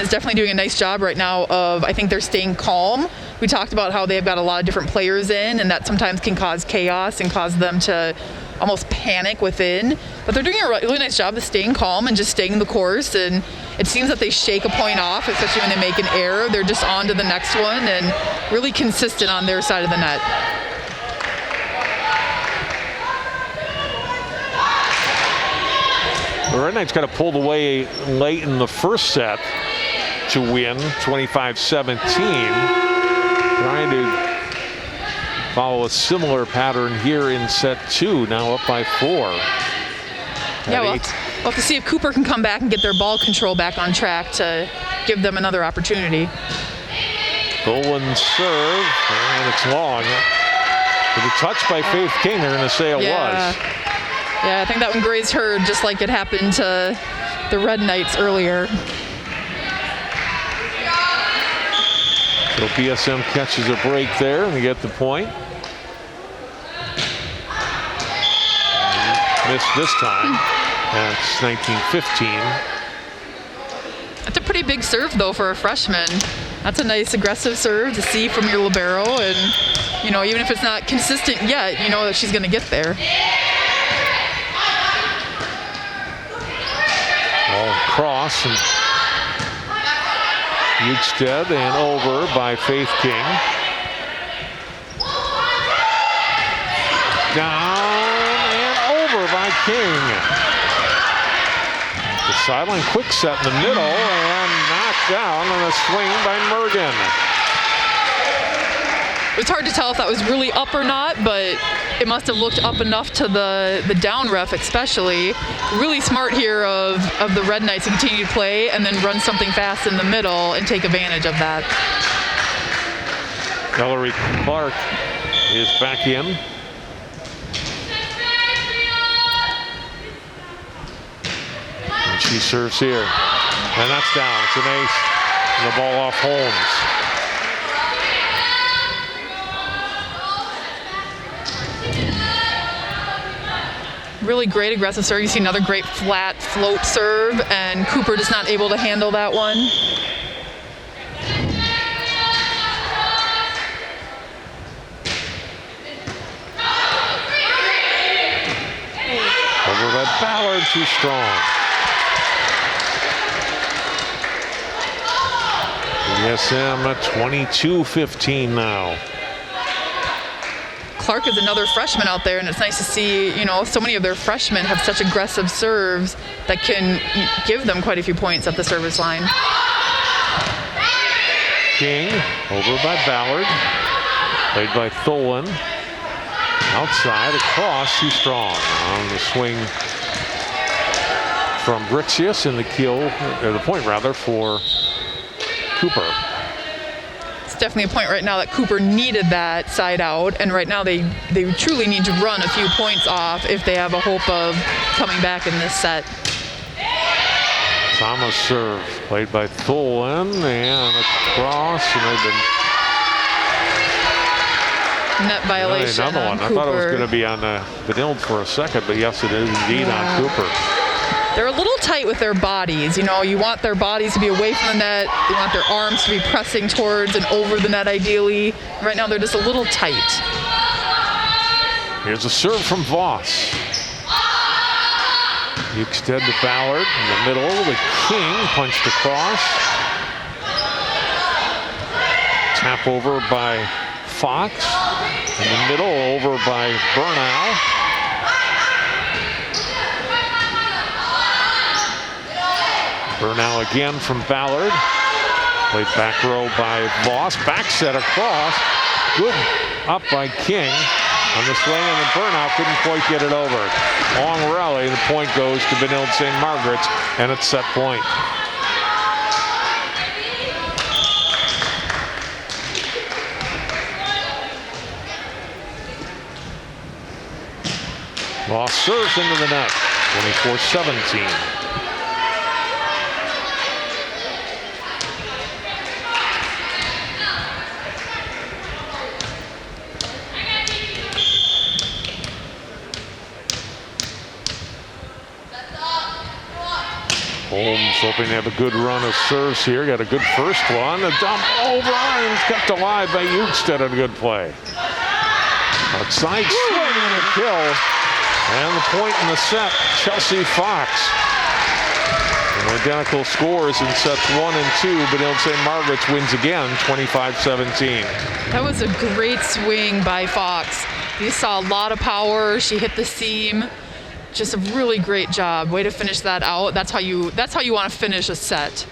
definitely doing a nice job right now of, I think they're staying calm. We talked about how they've got a lot of different players in, and that sometimes can cause chaos and cause them to almost panic within. But they're doing a really nice job of staying calm and just staying the course. And it seems that they shake a point off, especially when they make an error. They're just on to the next one and really consistent on their side of the net. The Red Knights got pulled away late in the first set to win 25-17. Trying to follow a similar pattern here in set 2, now up by 4. Yeah, we'll have to see if Cooper can come back and get their ball control back on track to give them another opportunity. Bowen serve, and it's long. With a touch by Faith King, they're going to say it was. Yeah, I think that one grazed her just like it happened to the Red Knights earlier. So BSM catches a break there, and they get the point. Missed this time. That's 19-15. That's a pretty big serve, though, for a freshman. That's a nice aggressive serve to see from your libero, and you know, even if it's not consistent yet, you know that she's going to get there. Ball cross and Hugstead and over by Faith King. Down and over by King. The sideline quick set in the middle and knocked down on a swing by Mergen. It was hard to tell if that was really up or not, but it must have looked up enough to the down ref especially. Really smart here of the Red Knights to continue to play and then run something fast in the middle and take advantage of that. Ellery Clark is back in. And she serves here. And that's down. It's an ace. And the ball off Holmes. Really great aggressive serve. You see another great flat float serve, and Cooper just not able to handle that one. Over by Ballard, too strong. BSM at 22-15 now. Clark is another freshman out there, and it's nice to see, you know, so many of their freshmen have such aggressive serves that can give them quite a few points at the service line. King over by Ballard. Played by Tholen. Outside, across, too strong. On the swing from Brixius, and the kill, or the point rather, for Cooper. It's definitely a point right now that Cooper needed that side out, and right now they truly need to run a few points off if they have a hope of coming back in this set. Thomas serve, played by Tholen, and across, and they've been net violation. Another one. On I thought it was going to be on Benilde for a second, but yes, it is indeed on Cooper. They're a little tight with their bodies. You know, you want their bodies to be away from the net. You want their arms to be pressing towards and over the net, ideally. Right now, they're just a little tight. Here's a serve from Voss. Hugstead to Ballard in the middle. The King punched across. Tap over by Fox. In the middle, over by Burnau. Burnau again from Ballard. Played back row by Voss. Back set across. Good up by King on the swing, and then Burnau couldn't quite get it over. Long rally. The point goes to Benilde-St. Margaret's, and it's set point. Voss serves into the net. 24-17. Holmes hoping to have a good run of serves here. Got a good first one. A dump over and kept alive by Ukestead on a good play. Outside swing and a kill. And the point in the set, Chelsea Fox. And identical scores in sets 1 and 2. Benilde-St. Margaret's wins again, 25-17. That was a great swing by Fox. You saw a lot of power. She hit the seam. Just a really great job. Way to finish that out. That's how you want to finish a set.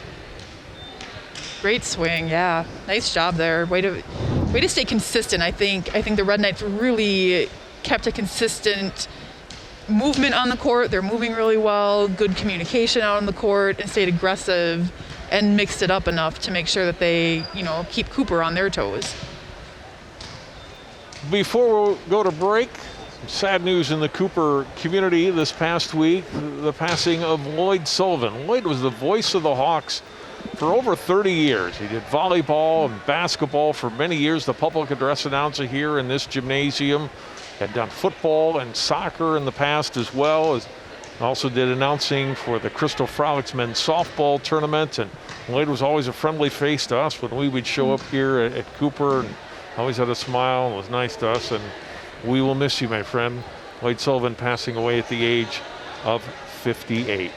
Great swing, yeah. Nice job there. Way to stay consistent. I think the Red Knights really kept a consistent movement on the court. They're moving really well. Good communication out on the court, and stayed aggressive and mixed it up enough to make sure that they, keep Cooper on their toes. Before we go to break, sad news in the Cooper community this past week, the passing of Lloyd Sullivan. Lloyd was the voice of the Hawks for over 30 years. He did volleyball and basketball for many years, the public address announcer here in this gymnasium. Had done football and soccer in the past as well. Also did announcing for the Crystal Frolics men's softball tournament. And Lloyd was always a friendly face to us when we would show up here at Cooper, and always had a smile and was nice to us. And we will miss you, my friend. Lloyd Sullivan passing away at the age of 58.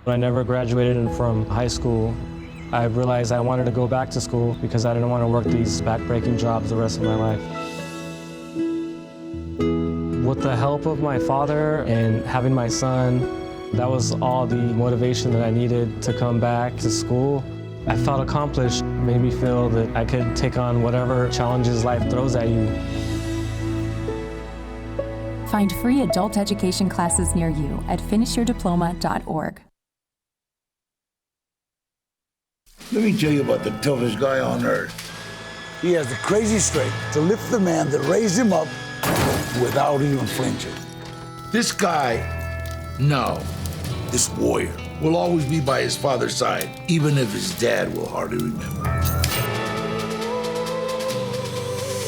When I never graduated from high school, I realized I wanted to go back to school because I didn't want to work these back-breaking jobs the rest of my life. With the help of my father and having my son, that was all the motivation that I needed to come back to school. I felt accomplished, made me feel that I could take on whatever challenges life throws at you. Find free adult education classes near you at finishyourdiploma.org. Let me tell you about the toughest guy on earth. He has the crazy strength to lift the man that raised him up without even flinching. This guy, this warrior, will always be by his father's side, even if his dad will hardly remember.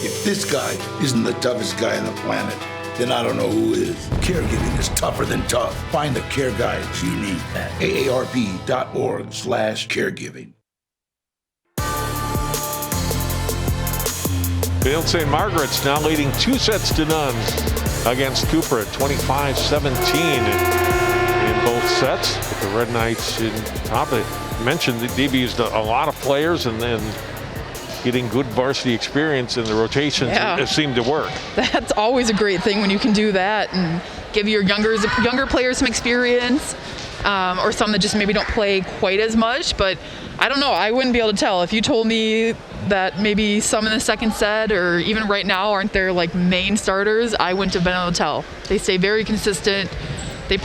If this guy isn't the toughest guy on the planet, then I don't know who is. Caregiving is tougher than tough. Find the care guides you need at aarp.org/caregiving. Benilde-St. Margaret's now leading 2-0 against Cooper at 25-17 in both sets. But the Red Knights in top. I mentioned that they've used a lot of players, and then getting good varsity experience in the rotations, it seemed to work. That's always a great thing when you can do that and give your younger players some experience, or some that just maybe don't play quite as much. But I don't know, I wouldn't be able to tell. If you told me that maybe some in the second set or even right now aren't their main starters, I wouldn't have been able to tell. They stay very consistent. They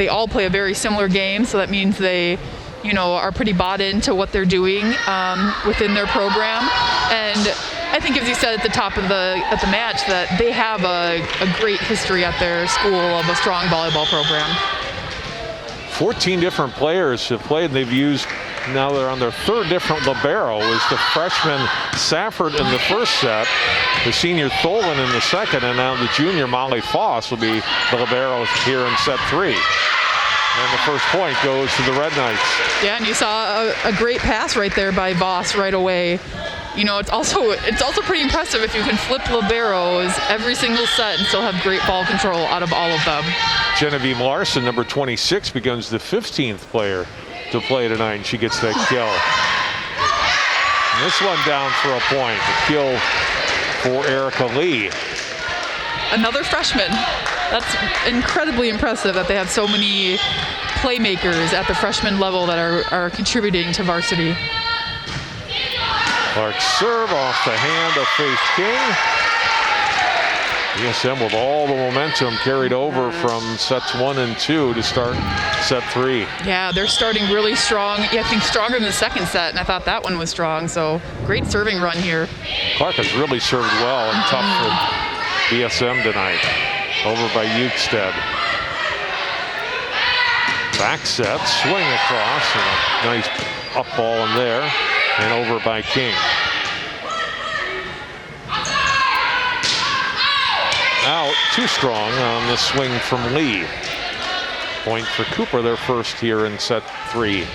all play a very similar game, so that means they are pretty bought into what they're doing within their program. And I think, as you said at the top of the match, that they have a great history at their school of a strong volleyball program. 14 different players have played, and they've used, now they're on their third different libero, is the freshman Safford in the first set, the senior Tholen in the second, and now the junior Molly Foss will be the libero here in set 3. And the first point goes to the Red Knights. Yeah, and you saw a great pass right there by Voss right away. It's also pretty impressive if you can flip liberos every single set and still have great ball control out of all of them. Genevieve Larson, number 26, becomes the 15th player to play tonight, and she gets that kill. And this one down for a point. The kill for Erica Lee. Another freshman. That's incredibly impressive that they have so many playmakers at the freshman level that are contributing to varsity. Clark's serve off the hand of Faith King. BSM with all the momentum carried over from sets 1 and 2 to start set 3. Yeah, they're starting really strong. Yeah, I think stronger than the second set, and I thought that one was strong. So great serving run here. Clark has really served well and tough for BSM tonight. Over by Ukestead. Back set, swing across, and a nice up ball in there, and over by King. Out, too strong on the swing from Lee. Point for Cooper, their first here in set 3.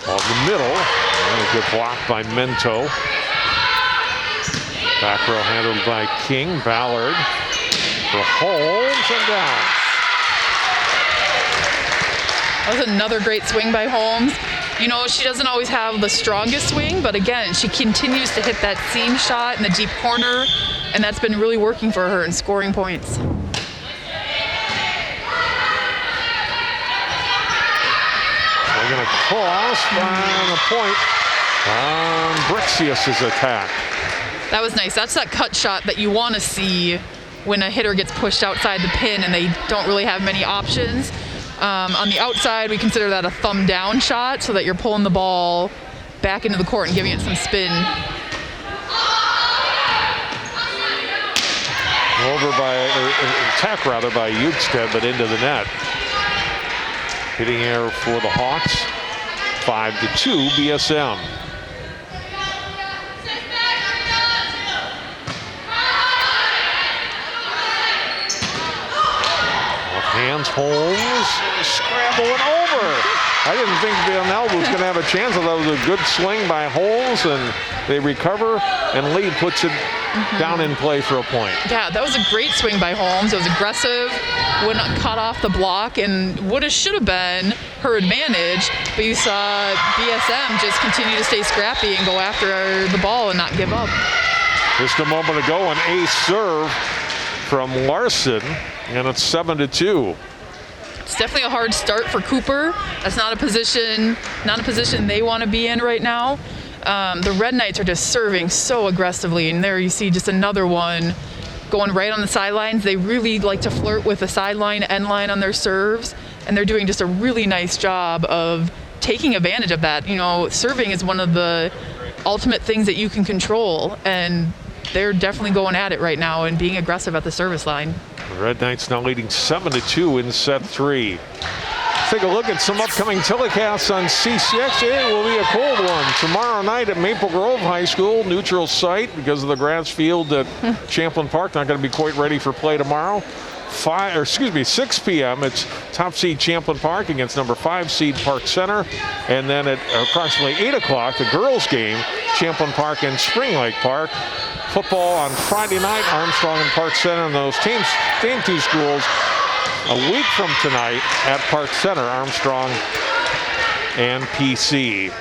On the middle, and a good block by Mento. Back row handled by King. Ballard for Holmes and down. That was another great swing by Holmes. You know, she doesn't always have the strongest swing, but again, she continues to hit that seam shot in the deep corner, and that's been really working for her in scoring points. We're going to cross on the point on Brixius's attack. That was nice. That's that cut shot that you want to see when a hitter gets pushed outside the pin and they don't really have many options. On the outside, we consider that a thumb down shot so that you're pulling the ball back into the court and giving it some spin. Over by, attack rather, by Ukestead, but into the net. Hitting error for the Hawks. 5-2 BSM. Hands, Holmes, scrambling over. I didn't think Benilde was going to have a chance. That was a good swing by Holmes, and they recover, and Lee puts it down in play for a point. Yeah, that was a great swing by Holmes. It was aggressive, wouldn't cut off the block, and should have been her advantage. But you saw BSM just continue to stay scrappy and go after the ball and not give up. Just a moment ago, an ace serve from Larson, and it's 7-2. It's definitely a hard start for Cooper. That's not a position they want to be in right now. The Red Knights are just serving so aggressively, and there you see just another one going right on the sidelines. They really like to flirt with the sideline, end line on their serves, and they're doing just a really nice job of taking advantage of that. You know, serving is one of the ultimate things that you can control, and they're definitely going at it right now and being aggressive at the service line. The Red Knights now leading 7-2 in set 3. Take a look at some upcoming telecasts on CCX. It will be a cold one tomorrow night at Maple Grove High School, neutral site because of the grass field at Champlin Park. Not going to be quite ready for play tomorrow. 6 p.m. It's top seed Champlin Park against number 5 seed Park Center, and then at approximately 8 o'clock, the girls' game, Champlin Park and Spring Lake Park. Football on Friday night, Armstrong and Park Center, and those same two schools a week from tonight at Park Center, Armstrong and PC.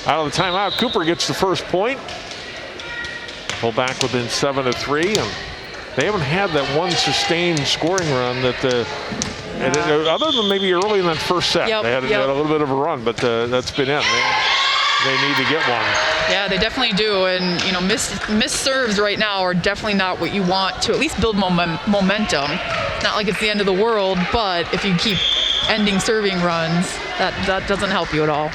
Out of the timeout, Cooper gets the first point. Pull back within 7-3, and they haven't had that one sustained scoring run that other than maybe early in that first set. They had a little bit of a run, but that's been it. They need to get one. Yeah, they definitely do, and you know, missed serves right now are definitely not what you want to at least build momentum. It's not like it's the end of the world, but if you keep ending serving runs, that doesn't help you at all.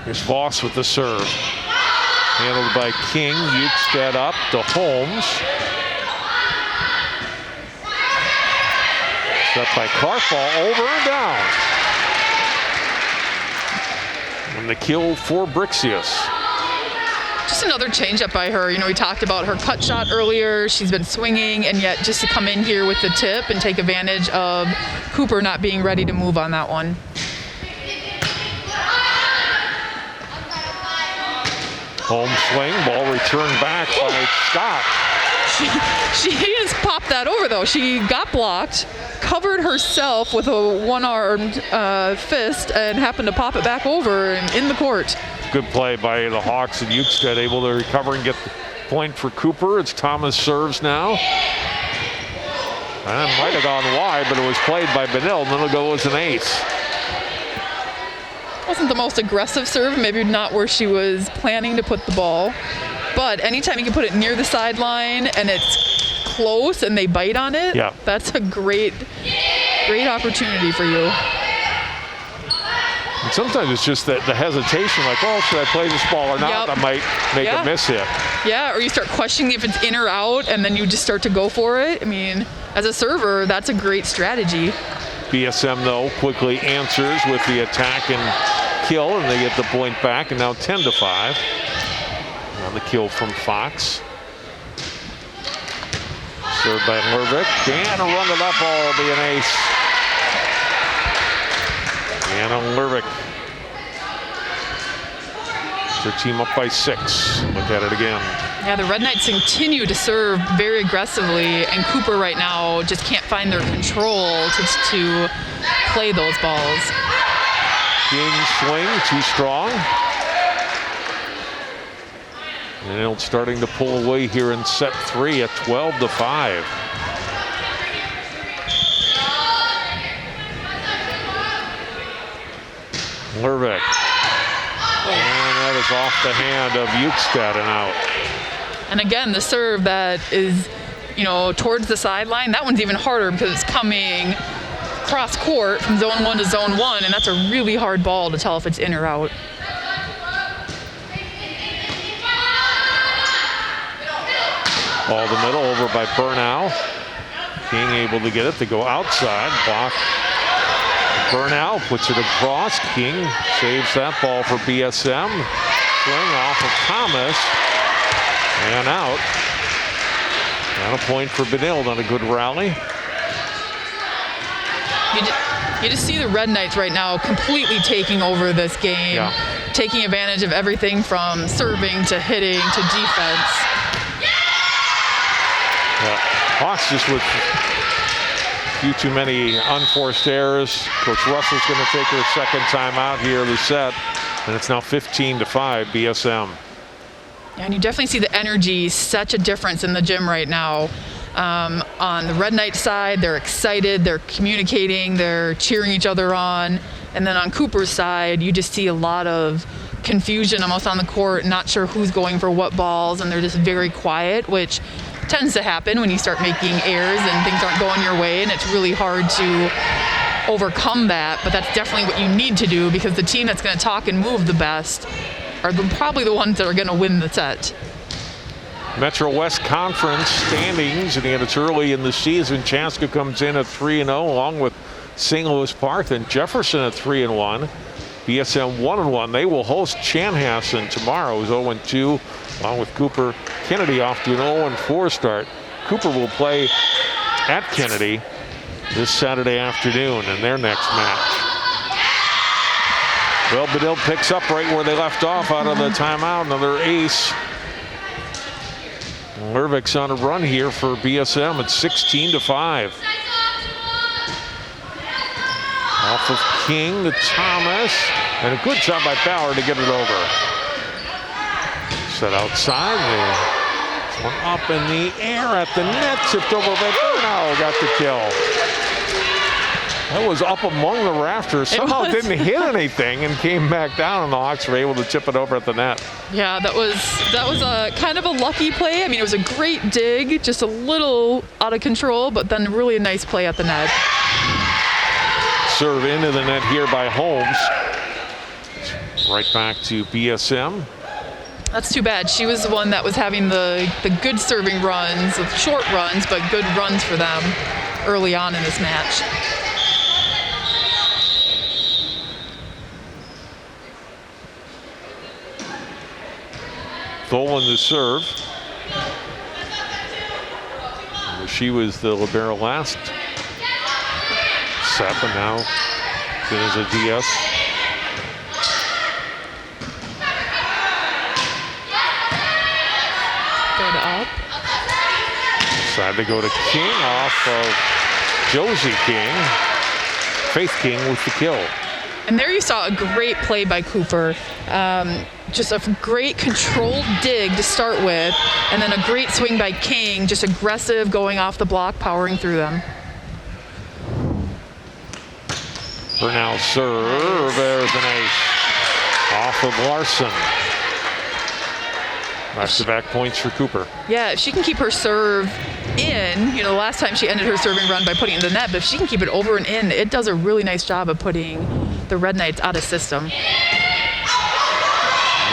Here's Voss with the serve. Handled by King. Ukestead up to Holmes. Set by Clark, ball over and down. And the kill for Brixius. Just another changeup by her. You know, we talked about her cut shot earlier. She's been swinging, and yet just to come in here with the tip and take advantage of Cooper not being ready to move on that one. Home swing, ball returned back by Scott. She just popped that over, though. She got blocked, covered herself with a one-armed fist, and happened to pop it back over and in the court. Good play by the Hawks, and Ukestead able to recover and get point for Cooper. It's Thomas serves now. That might have gone wide, but it was played by Benilde, and it'll go as an ace. Wasn't the most aggressive serve, maybe not where she was planning to put the ball. But anytime you can put it near the sideline and it's close and they bite on it, that's a great opportunity for you. And sometimes it's just the hesitation, like, oh, should I play this ball or not? That might make a miss hit. Yeah, or you start questioning if it's in or out, and then you just start to go for it. I mean, as a server, that's a great strategy. BSM, though, quickly answers with the attack and kill, and they get the point back, and now 10-5. On the kill from Fox. Served by Lervik. And a run to that ball will be an ace. And Lervik. Their team up by 6. Look at it again. Yeah, the Red Knights continue to serve very aggressively, and Cooper right now just can't find their control to play those balls. King swing, too strong. And starting to pull away here in set 3 at 12-5. Lervik. And that is off the hand of Ukstad and out. And again, the serve that is, towards the sideline, that one's even harder because it's coming cross court from zone 1 to zone 1, and that's a really hard ball to tell if it's in or out. Ball the middle over by Burnau. King able to get it to go outside. Block. Burnau puts it across. King saves that ball for BSM. Swing off of Thomas. And out. And a point for Benilde on a good rally. You just see the Red Knights right now completely taking over this game. Taking advantage of everything from serving to hitting to defense. Hawks just with a few too many unforced errors. Coach Russell's going to take her second time out here, Lucette, and it's now 15-5 BSM. Yeah, and you definitely see the energy, such a difference in the gym right now. On the Red Knight side, they're excited, they're communicating, they're cheering each other on. And then on Cooper's side, you just see a lot of confusion almost on the court, not sure who's going for what balls, and they're just very quiet, which tends to happen when you start making errors and things aren't going your way, and it's really hard to overcome that. But that's definitely what you need to do, because the team that's going to talk and move the best are probably the ones that are going to win the set. Metro West Conference standings, and it's early in the season. Chaska comes in at 3-0 along with St. Louis Park, then Jefferson at 3-1. BSM 1-1. They will host Chanhassen tomorrow, who's 0-2, along with Cooper. Kennedy off to an 0-4 start. Cooper will play at Kennedy this Saturday afternoon in their next match. Well, Benilde picks up right where they left off out of the timeout. Another ace. Lervik's on a run here for BSM. It's 16-5. Off of King to Thomas, and a good job by Bauer to get it over. Set outside, this one up in the air at the net, tipped over by Burnau, got the kill. That was up among the rafters, somehow didn't hit anything and came back down, and the Hawks were able to chip it over at the net. Yeah, that was a kind of a lucky play. I mean, it was a great dig, just a little out of control, but then really a nice play at the net. Serve into the net here by Holmes. Right back to BSM. That's too bad. She was the one that was having the good serving runs, the short runs, but good runs for them early on in this match. Tholen to serve. She was the libero last set, but now there's a DS. Go to up. Decide to go to King off of Josie King. Faith King with the kill. And there you saw a great play by Cooper. Just a great controlled dig to start with, and then a great swing by King, just aggressive, going off the block, powering through them. Bernal serve, there's an ace. Off of Larson. Back-to-back points for Cooper. Yeah, if she can keep her serve in, the last time she ended her serving run by putting it in the net, but if she can keep it over and in, it does a really nice job of putting the Red Knights out of system.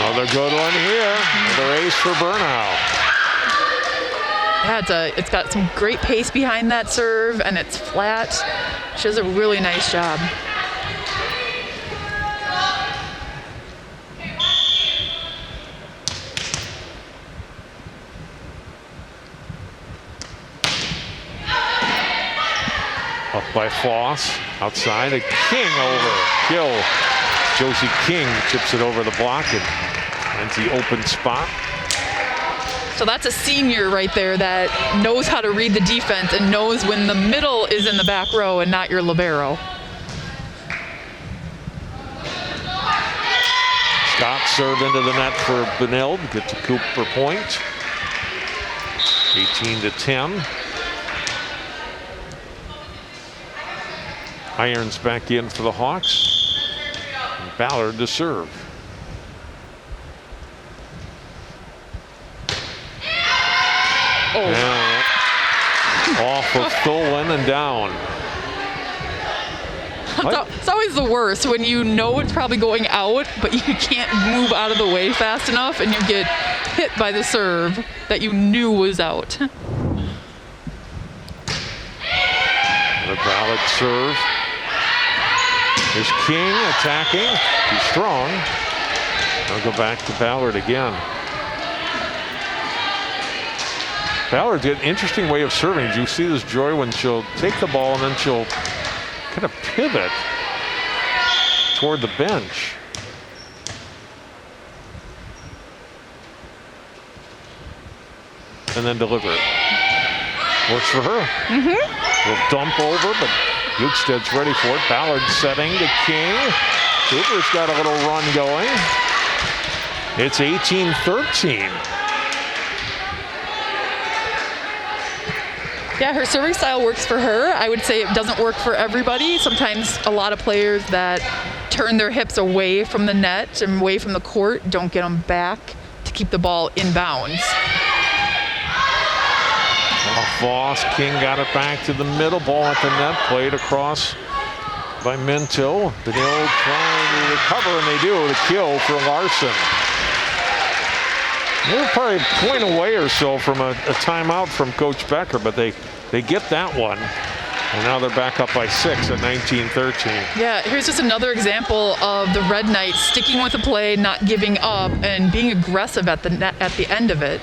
Another good one here. Another ace for Bernal. Yeah, it's got some great pace behind that serve, and it's flat. She does a really nice job. Up by Foss, outside, a King over, kill. Josie King chips it over the block and ends the open spot. So that's a senior right there that knows how to read the defense and knows when the middle is in the back row and not your libero. Scott serve into the net for Benilde, gets a Cooper point. 18-10. Irons back in for the Hawks. And Ballard to serve. And off of Tholen and down. It's always the worst when you know it's probably going out, but you can't move out of the way fast enough and you get hit by the serve that you knew was out. The Ballard serve. There's King attacking. He's strong. I'll go back to Ballard again. Ballard's got an interesting way of serving. Did you see this, Joy, when she'll take the ball and then she'll kind of pivot toward the bench. And then deliver it. Works for her. Will dump over, but Bukestad's ready for it. Ballard setting to King. Cooper's got a little run going. It's 18-13. Yeah, her serving style works for her. I would say it doesn't work for everybody. Sometimes a lot of players that turn their hips away from the net and away from the court don't get them back to keep the ball in bounds. Voss, King got it back to the middle, ball at the net, played across by Minto. Benilde trying to recover, and they do, the kill for Larson. They're probably a point away or so from a timeout from Coach Becker, but they get that one. And now they're back up by 6 at 19-13. Yeah, here's just another example of the Red Knights sticking with the play, not giving up, and being aggressive at the net, at the end of it.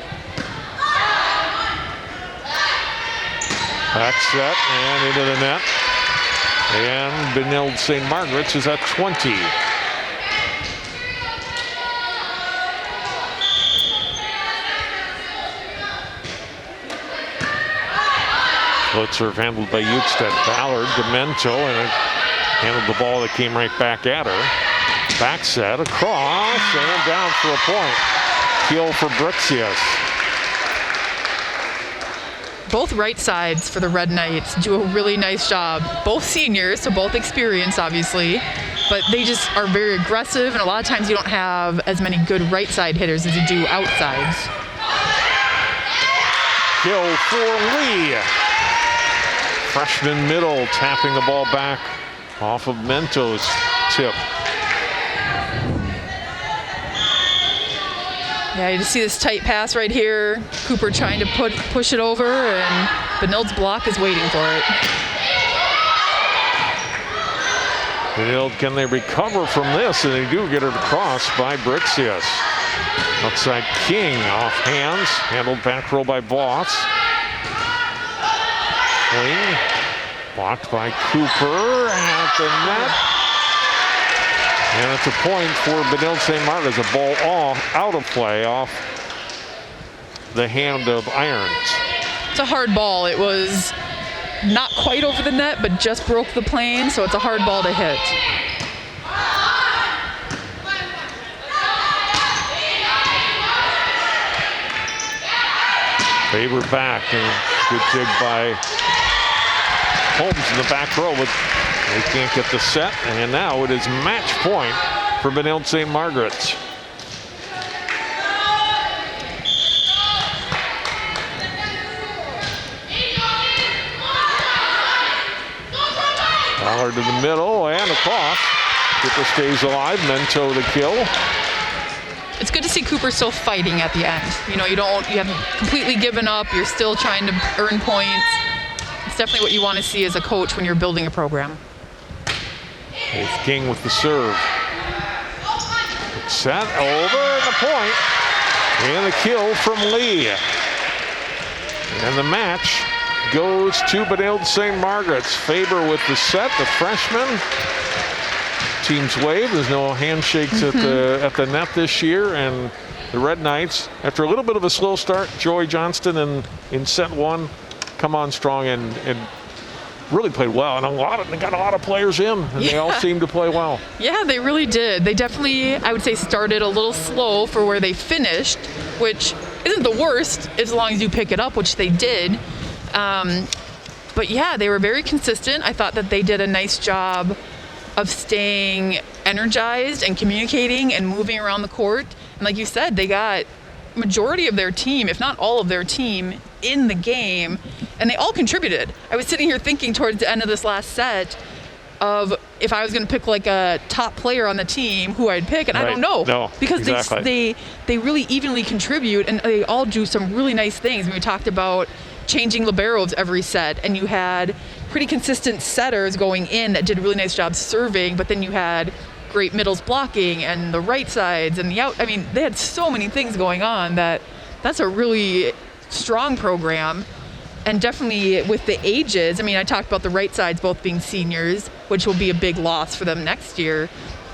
Back set and into the net. And Benilde-St. Margaret's is at 20. Split serve handled by Bukestad. Ballard, Demento, and it handled the ball that came right back at her. Back set, across, and down for a point. Kill for Brixius. Both right sides for the Red Knights do a really nice job. Both seniors, so both experienced, obviously, but they just are very aggressive, and a lot of times you don't have as many good right side hitters as you do outsides. Kill for Lee. Freshman middle tapping the ball back off of Mento's tip. Yeah, you just see this tight pass right here. Cooper trying to push it over, and Benilde's block is waiting for it. Benilde, can they recover from this? And they do get it across by Brixius. Outside King, off hands, handled back row by Voss. Swing, blocked by Cooper at the net. And it's a point for Benilde-St. Margaret. A ball out of play off the hand of Irons. It's a hard ball. It was not quite over the net, but just broke the plane, so it's a hard ball to hit. Faber back, and good dig by Holmes in the back row, but they can't get the set, and now it is match point for Benilde-St. Margaret's. Ballard to the middle and across. Cooper stays alive, Mento the kill. It's good to see Cooper still fighting at the end. You know, you haven't completely given up. You're still trying to earn points. It's definitely what you want to see as a coach when you're building a program. It's King with the serve. Set over and the point. And the kill from Lee. And the match goes to Benilde-St. Margaret's. Faber with the set, the freshman. Teams wave. There's no handshakes at the net this year, and the Red Knights, after a little bit of a slow start, Joy Johnston in set one, come on strong and really played well. And they got a lot of players in, and they all seem to play well. Yeah, they really did. They definitely, I would say, started a little slow for where they finished, which isn't the worst as long as you pick it up, which they did. But yeah, they were very consistent. I thought that they did a nice job of staying energized and communicating and moving around the court. And like you said, they got majority of their team, if not all of their team, in the game, and they all contributed. I was sitting here thinking towards the end of this last set of if I was going to pick like a top player on the team, who I'd pick, and I don't know. No, because exactly. they really evenly contribute, and they all do some really nice things. We talked about changing liberos every set, and you had pretty consistent setters going in that did a really nice job serving, but then you had great middles blocking and the right sides and the out. I mean, they had so many things going on that's a really strong program. And definitely with the ages, I mean, I talked about the right sides both being seniors, which will be a big loss for them next year,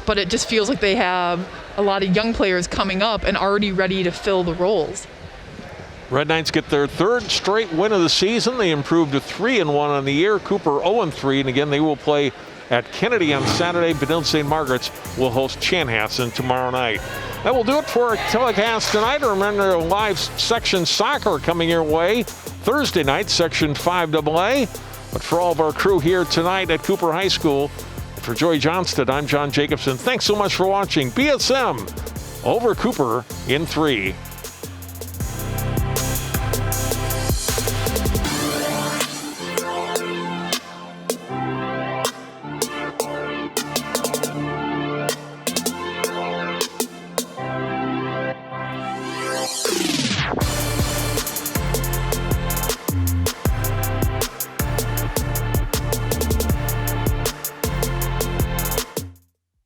but it just feels like they have a lot of young players coming up and already ready to fill the roles. Red Knights get their third straight win of the season. They improved to 3-1 on the year. Cooper 0-3, and again, they will play at Kennedy on Saturday. Benilde-St. Margaret's will host Chanhassen tomorrow night. That will do it for our telecast tonight. Remember, live Section Soccer coming your way Thursday night, Section 5AA. But for all of our crew here tonight at Cooper High School, for Joy Johnston, I'm John Jacobson. Thanks so much for watching. BSM over Cooper in 3.